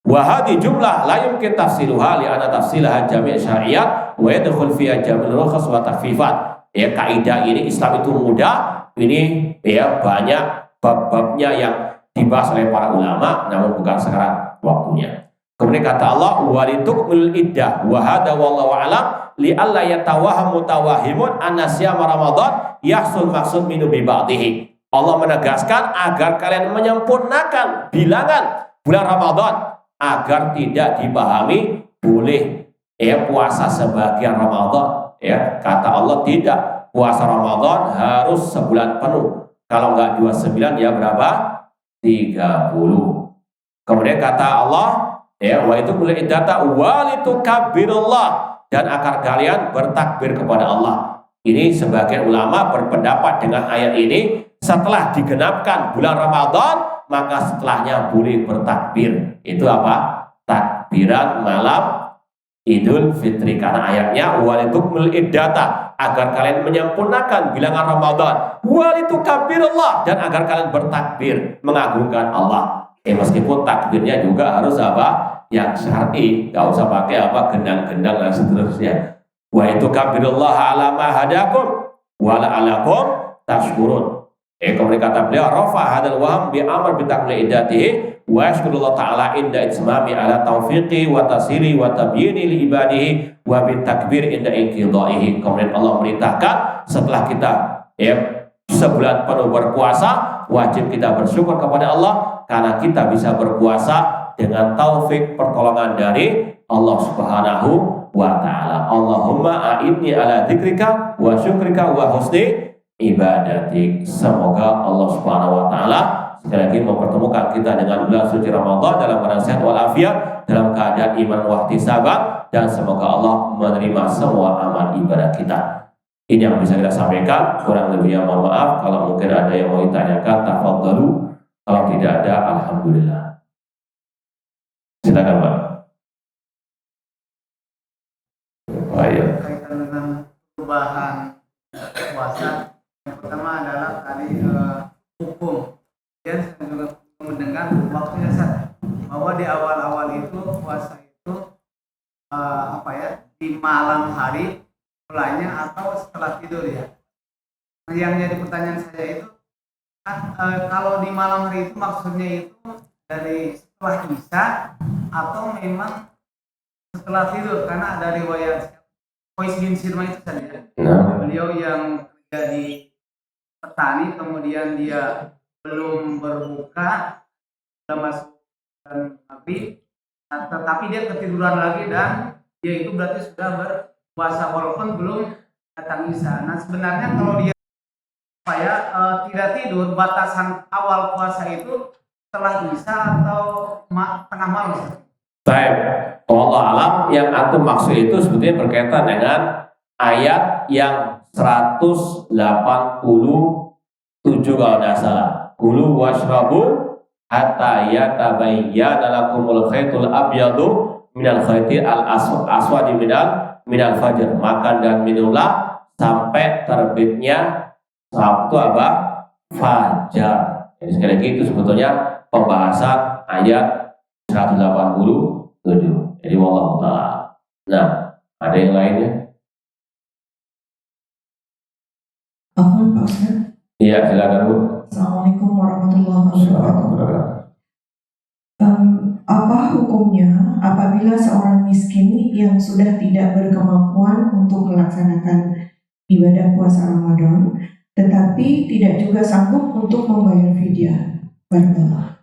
Wahadi jumlah la yumkin tafsiluha li anna tafsilaha jami' syariat wa yadkhul fiha jami'ul rukhas wa takhfifat. Ya, kaidah ini Islam itu mudah. Ini ya banyak bab-babnya yang dibahas oleh para ulama, namun bukan sekarang waktunya. Kemudian kata Allah, walitukmil iddah wa hada wallahu a'lam li alla yatawahham mutawahimun anna siyam Ramadan yahsul maksud minu bi ba'dihi. Allah menegaskan agar kalian menyempurnakan bilangan bulan Ramadan, agar tidak dipahami boleh puasa sebagian Ramadan. Ya, kata Allah tidak, puasa Ramadan harus sebulan penuh. Kalau enggak 29 ya berapa? 30. Kemudian kata Allah, wa itu mulai data walitukabbirullah, dan agar kalian bertakbir kepada Allah. Ini sebagian ulama berpendapat dengan ayat ini, setelah digenapkan bulan Ramadan, maka setelahnya boleh bertakbir. Itu apa? Takbiran malam Idul Fitri. Karena ayatnya walitukmil iddata, agar kalian menyempurnakan bilangan Ramadan, walitukabbirullah, dan agar kalian bertakbir mengagungkan Allah. Meskipun takbirnya juga harus apa? Yang syar'i, gak usah pakai apa gendang-gendang dan seterusnya. Wa itukabbirullah ala ma hadakum wa la'alakum tashkurun. Kemudian kata beliau, rafa hadal waham bi amr bi takmil iddatihi wa yashkurullah ta'ala inda itsmami ala taufiqi wa tasiri wa tabyini li ibadihi wa bi takbir inda inqidaihi. Kemudian Allah merintahkan setelah kita sebulan penuh berpuasa, wajib kita bersyukur kepada Allah karena kita bisa berpuasa dengan taufik pertolongan dari Allah Subhanahu wa ta'ala. Allahumma a'inni ala dzikrika wa syukrika wa husni ibadatik. Semoga Allah Subhanahu wa ta'ala sekali lagi mempertemukan kita dengan bulan suci Ramadan dalam keadaan sehat walafiat, dalam keadaan iman wahtisaban, dan semoga Allah menerima semua amal ibadah kita. Ini yang bisa kita sampaikan, kurang lebihnya mohon maaf. Kalau mungkin ada yang mau ditanyakan, tafadhalu. Kalau tidak ada, alhamdulillah. Silakan Pak. Ayo. Kaitan dengan perubahan puasa, yang pertama adalah tadi hukum. Dan saya juga mendengar waktunya bahwa di awal-awal itu puasa itu di malam hari mulainya atau setelah tidur ya. Yang jadi pertanyaan saya itu kalau di malam hari itu maksudnya itu dari setelah Isya atau memang setelah tidur, karena ada riwayat Qais bin Sirma itu saja. Beliau yang kerja di petani, kemudian dia belum berbuka, sudah masuk dan Nabi, tetapi dia ketiduran lagi dan dia itu berarti sudah berpuasa walaupun belum datang Isya. Nah sebenarnya kalau dia tidak tidur, batasan awal puasa itu setelah Isya atau tengah malam? Baik, wallahu alam, yang antum maksud itu sebetulnya berkaitan dengan ayat yang 187 kalau tidak salah. Kulu washrabu hatta yatabayyana lakumul khaytul abyadu minal khayti al aswadi minal fajr. Makan dan minumlah sampai terbitnya waktu apa? Fajar. Jadi sekali lagi itu sebetulnya pembahasan ayat 187. Jadi wallahu ta'ala. Nah, ada yang lainnya? Afwan Pak Ustaz. Iya, silakan Bu. Assalamualaikum warahmatullahi wabarakatuh. Apa hukumnya apabila seorang miskin yang sudah tidak berkemampuan untuk melaksanakan ibadah puasa Ramadan, tetapi tidak juga sanggup untuk membayar fidyah? Barakallah.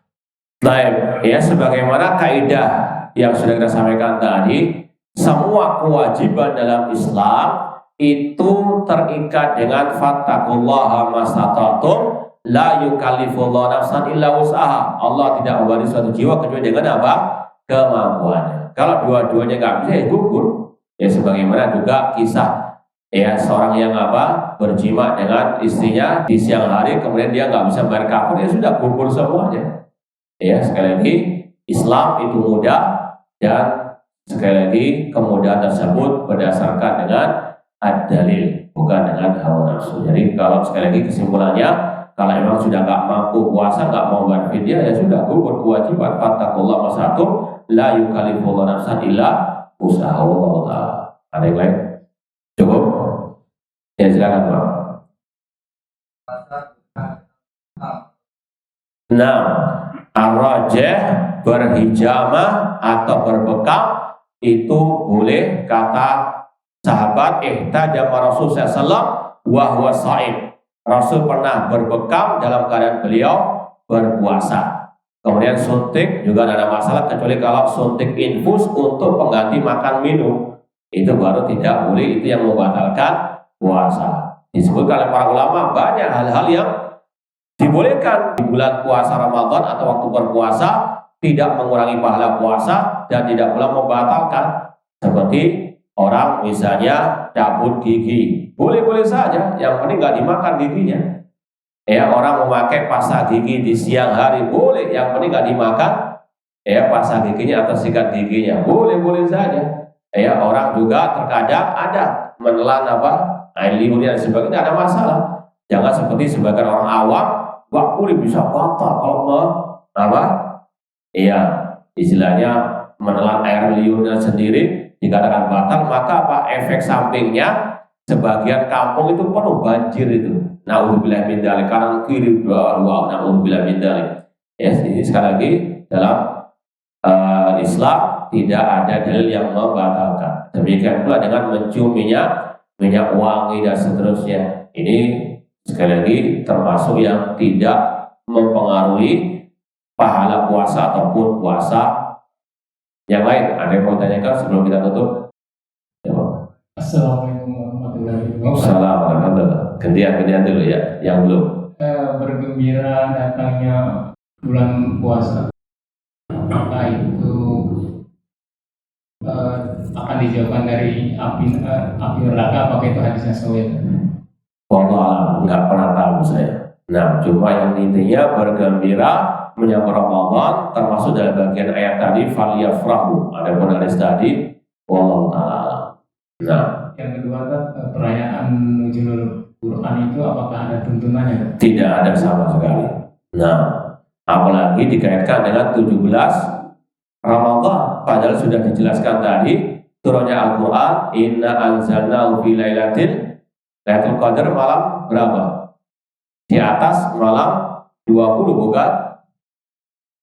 Baik, ya sebagaimana kaidah yang sudah kita sampaikan tadi, semua kewajiban dalam Islam itu terikat dengan fattaqullaha mastata'tum la yukallifullahu nafsan illa wus'aha. Allah tidak memberi suatu jiwa kecuali dengan apa? Kemampuannya. Kalau dua-duanya nggak bisa, ya gugur. Ya sebagaimana juga kisah ya seorang yang apa? Berjima dengan istrinya di siang hari, kemudian dia nggak bisa bayar kafir, ya sudah gugur semuanya. Ya sekali lagi, Islam itu mudah, dan sekali lagi kemudahan tersebut berdasarkan dengan ad-dalil, bukan dengan hawa nafsu. Jadi kalau sekali lagi kesimpulannya, kalau memang sudah nggak mampu puasa, nggak mau bayar fidyah, ya sudah gugur kewajiban. Fattaqullaha mastata'tum la yukallifullahu nafsan illa wus'aha. Wallahu ta'ala. Ada yang lain? Cukup? Ya silakan Pak. Nah, ar-rajih berhijamah atau berbekam itu boleh, kata sahabat ihtajama Rasul sallallahu wa huwa sha'im. Rasul pernah berbekam dalam keadaan beliau berpuasa. Kemudian suntik juga tidak ada masalah, kecuali kalau suntik infus untuk pengganti makan minum, itu baru tidak boleh, itu yang membatalkan puasa. Disebutkan oleh para ulama banyak hal-hal yang dibolehkan di bulan puasa Ramadan atau waktu berpuasa, tidak mengurangi pahala puasa dan tidak pula membatalkan. Seperti orang misalnya cabut gigi, boleh-boleh saja, yang penting nggak dimakan giginya. Ya, orang memakai pasta gigi di siang hari, boleh, yang penting nggak dimakan ya pasta giginya atau sikat giginya, boleh-boleh saja. Ya, orang juga terkadang ada menelan apa air liurnya dan sebagainya, ada masalah. Jangan seperti sebagian orang awam, wah kulit bisa kotor kalau apa? Iya, istilahnya menelan air liurnya sendiri dikatakan batal, maka apa efek sampingnya? Sebagian kampung itu penuh banjir itu. Na'udzubillah min dzalik, kanan kiri dua, na'udzubillah min dzalik. Ya, ini sekali lagi dalam Islam tidak ada dalil yang membatalkan. Demikian pula dengan mencium minyak wangi dan seterusnya. Ini sekali lagi termasuk yang tidak mempengaruhi pahala puasa ataupun puasa yang lain. Ada yang mau tanyakan sebelum kita tutup? Ya, Pak. Assalamualaikum warahmatullahi wabarakatuh. Assalamualaikum. Gantian dulu ya, yang belum. Bergembira datangnya bulan puasa. Apakah itu akan dijauhkan dari api neraka? Apakah itu hadisnya sahih? Wallahu a'lam, nggak pernah tahu saya. Nah, cuma yang intinya bergembira menyambut Ramadan, termasuk dalam bagian ayat tadi falyafrahu. Ada pun hadis tadi, wallahu ta'ala. Nah, Yang kedua, perayaan nuzulul Quran itu apakah ada tuntunannya? tidak ada sama sekali. Nah, apalagi dikaitkan dengan 17 Ramadan, padahal sudah dijelaskan tadi turunnya Al-Quran, inna anzalnahu fi lailatul qadar, malam berapa? Di atas malam 20, bukan?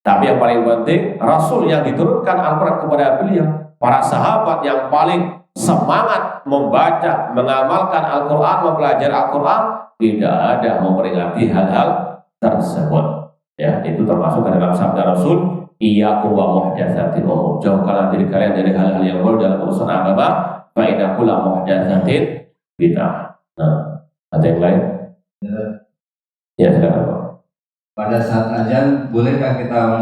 Tapi yang paling penting, Rasul yang diturunkan Al-Quran kepada beliau, para sahabat yang paling semangat membaca, mengamalkan Al-Quran, mempelajari Al-Quran, tidak ada memperingati hal-hal tersebut. Ya, itu termasuk dalam sabda Rasul, iyyakum wa muhdatsatil umur. Jauhkanlah diri kalian dari hal-hal yang baru dalam urusan agama, fa inna kulla muhdatsatin bid'ah. Nah, ada yang lain? Ya, silakan Pak. pada saat azan bolehkah kita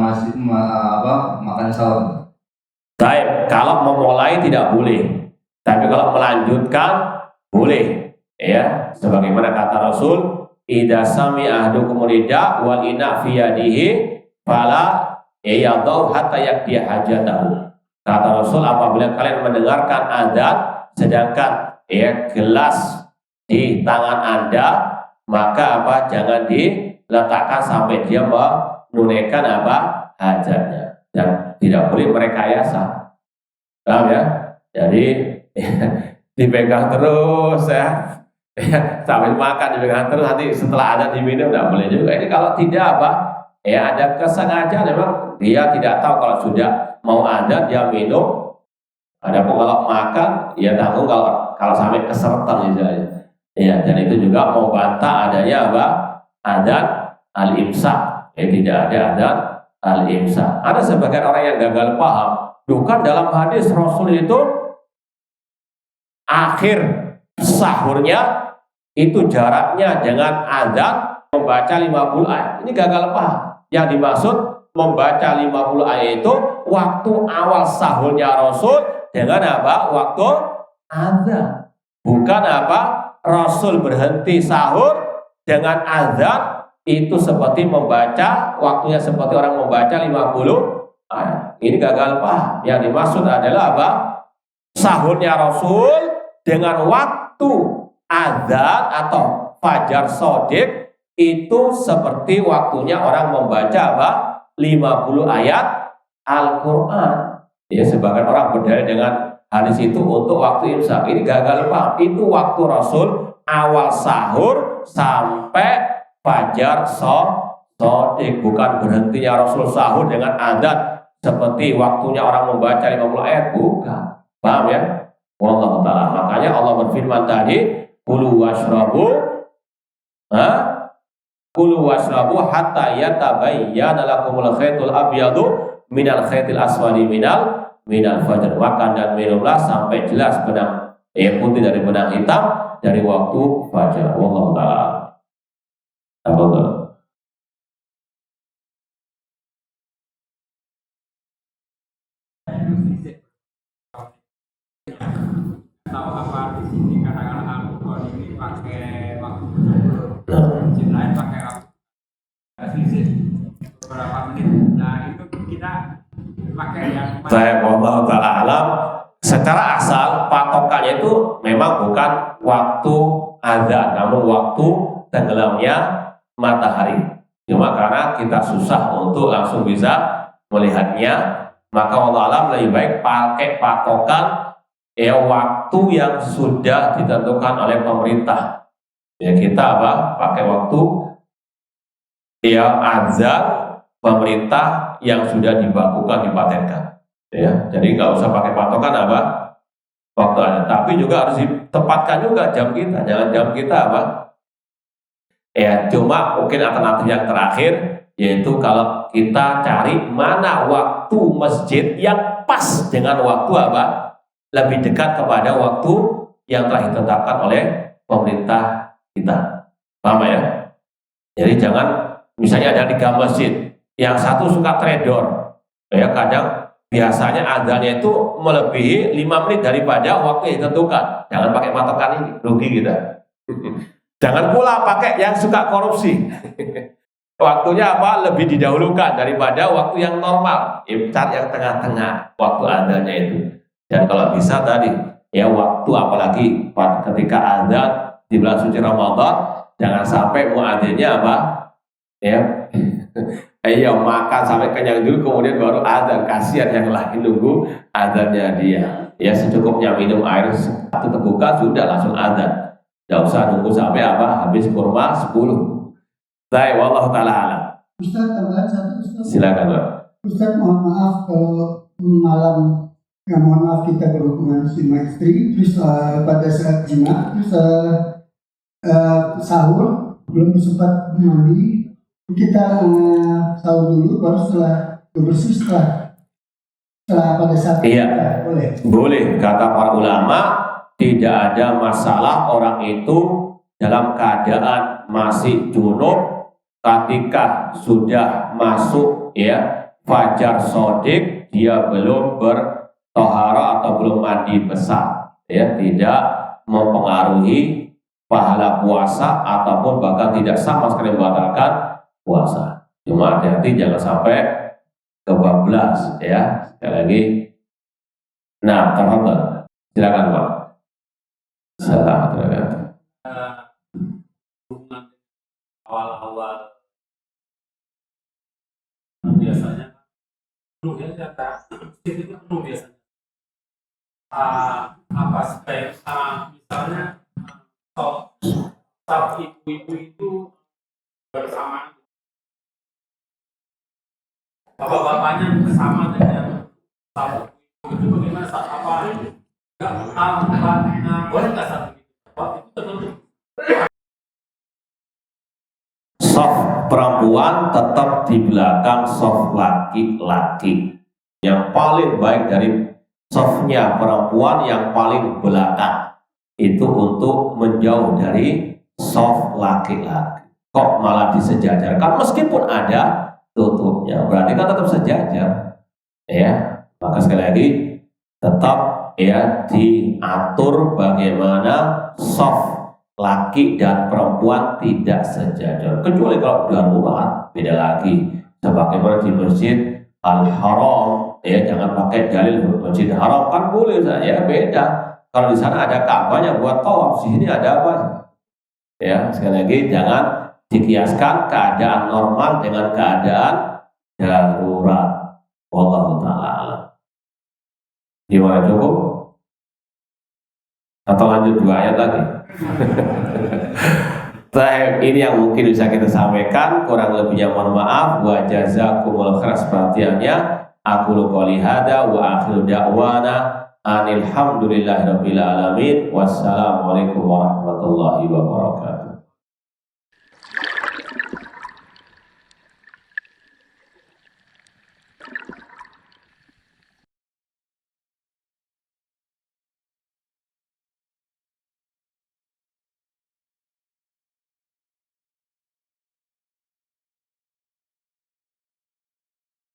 makan sahur? Baik, kalau memulai tidak boleh, tapi kalau melanjutkan boleh. Ya, sebagaimana kata Rasul, "Idza sami'a ahadukum nida wal ina fi yadihi fala yadau hatta yakdi hajatahu." Kata Rasul, apabila kalian mendengarkan azan sedangkan gelas di tangan Anda, maka jangan diletakkan sampai dia menunaikan hajatnya, dan tidak boleh merekayasa. Paham ya? Jadi dipegang terus ya, sambil makan dipegang terus, nanti setelah ada diminum tidak boleh juga. Ini kalau tidak ada kesengajaan, memang dia tidak tahu kalau sudah mau ada dia minum. Adapun kalau makan, ya tanggung kalau sampai keseretan misalnya. Ya, dan itu juga mau bantah adanya adzan al-imsak. Tidak ada adzan al-imsak. Ada sebagian orang yang gagal paham. Bukan dalam hadis Rasul itu akhir sahurnya itu jaraknya dengan adzan membaca 50 ayat. Ini gagal paham. Yang dimaksud membaca 50 ayat itu waktu awal sahurnya Rasul dengan waktu adzan. Bukan Rasul berhenti sahur dengan azan itu seperti membaca, waktunya seperti orang membaca 50 ayat. Ini gagal paham. Yang dimaksud adalah sahurnya Rasul dengan waktu azan atau fajar shadiq itu seperti waktunya orang membaca 50 ayat Al-Quran. Ya, sebagian orang berdalil dengan hadis itu untuk waktu imsak. Ini gagal paham. Itu waktu Rasul awal sahur sampai fajar shadiq, bukan berhentinya Rasul sahur dengan adzan seperti waktunya orang membaca 50 ayat, bukan. Paham ya? Wallahu ta'ala. Makanya Allah berfirman tadi, kulu washrabu hatta yatabayyana lakumul khaytul abyadu minal khaytil aswadi minal fajr. Makan dan minumlah sampai jelas benang putih dari benang hitam dari waktu fajar. Wallahu ta'ala. Tahu apa di sini kadang-kadang Al-Quran ini pakai waktu di lain pakai waktu beberapa menit. Nah itu kita pakai yang Saya wallahu ta'ala alam. Secara asal patokannya itu memang bukan waktu azan, namun waktu tenggelamnya matahari. Cuma karena kita susah untuk langsung bisa melihatnya, maka Allah alam lebih baik pakai patokan waktu yang sudah ditentukan oleh pemerintah. Ya, kita pakai waktu azan pemerintah yang sudah dibakukan, dipatenkan. Ya, jadi nggak usah pakai patokan waktu azan. Tapi juga harus ditempatkan juga jam kita. Jangan jam kita cuma mungkin alternatif yang terakhir yaitu kalau kita cari mana waktu masjid yang pas dengan waktu lebih dekat kepada waktu yang telah ditetapkan oleh pemerintah kita. Paham ya? Jadi jangan misalnya ada 3 masjid, yang satu suka trader, ya kadang biasanya azannya itu melebihi 5 menit daripada waktu yang ditentukan. Jangan pakai patokan ini, rugi kita. Jangan pula pakai yang suka korupsi. Waktunya lebih didahulukan daripada waktu yang normal. Cari yang tengah-tengah waktu azannya itu. Dan kalau bisa tadi waktu apalagi ketika azan di bulan suci Ramadan, jangan sampai muadzinnya makan sampai kenyang dulu kemudian baru azan. Kasihan yang lain nunggu azannya dia. Ya secukupnya minum air 1 tegukan sudah langsung azan. Tidak usah nunggu sampai habis kurma 10. Baik, wallahu ta'ala alam. Ustaz, tambahan satu Ustaz. Silakan Pak. Ustaz, mohon maaf kalau malam mohon maaf kita berhubungan sama istri, terus pada saat jima, terus sahur belum sempat mandi, kita sahur dulu, baru setelah bersih setelah pada saat boleh. Boleh, kata para ulama, tidak ada masalah orang itu dalam keadaan masih junub ketika sudah masuk ya fajar sodik, dia belum bertohara atau belum mandi besar, ya, tidak mempengaruhi pahala puasa ataupun bahkan tidak sama sekali membatalkan puasa. Cuma hati-hati jangan sampai kebablas, ya. Sekali lagi. Nah, tafadhol. Silakan, Pak. Assalamualaikum. Awal-awal biasanya penuh ya kata itu penuh biasanya apa supaya misalnya staf ibu-ibu itu bersama bapak-bapaknya bersama dengan staf ibu itu bagaimana apa boleh nggak satu itu tertentu. Soft perempuan tetap di belakang soft laki-laki. Yang paling baik dari softnya perempuan yang paling belakang itu untuk menjauh dari soft laki-laki. Kok malah disejajarkan meskipun ada tutupnya, berarti kan tetap sejajar, ya. Maka sekali lagi tetap ya diatur bagaimana soft laki dan perempuan tidak sejajar, kecuali kalau darurat beda lagi. Sebagaimana di Masjid Al-Haram, ya jangan pakai dalil Masjid Haram kan boleh saja, beda. Kalau di sana ada Ka'bahnya buat tawaf, di sini ada apa? Ya sekali lagi jangan dikiaskan keadaan normal dengan keadaan darurat. Wallahu ta'ala. Gimana, cukup? Atau lanjut 2 ayat lagi? Ini yang mungkin bisa kita sampaikan, kurang lebihnya mohon maaf. Wa jazakumullahu khairan perhatiannya. Aku qouli hada wa akhiru da'wana anil hamdulillahirabbil alamin. Wassalamualaikum warahmatullahi wabarakatuh.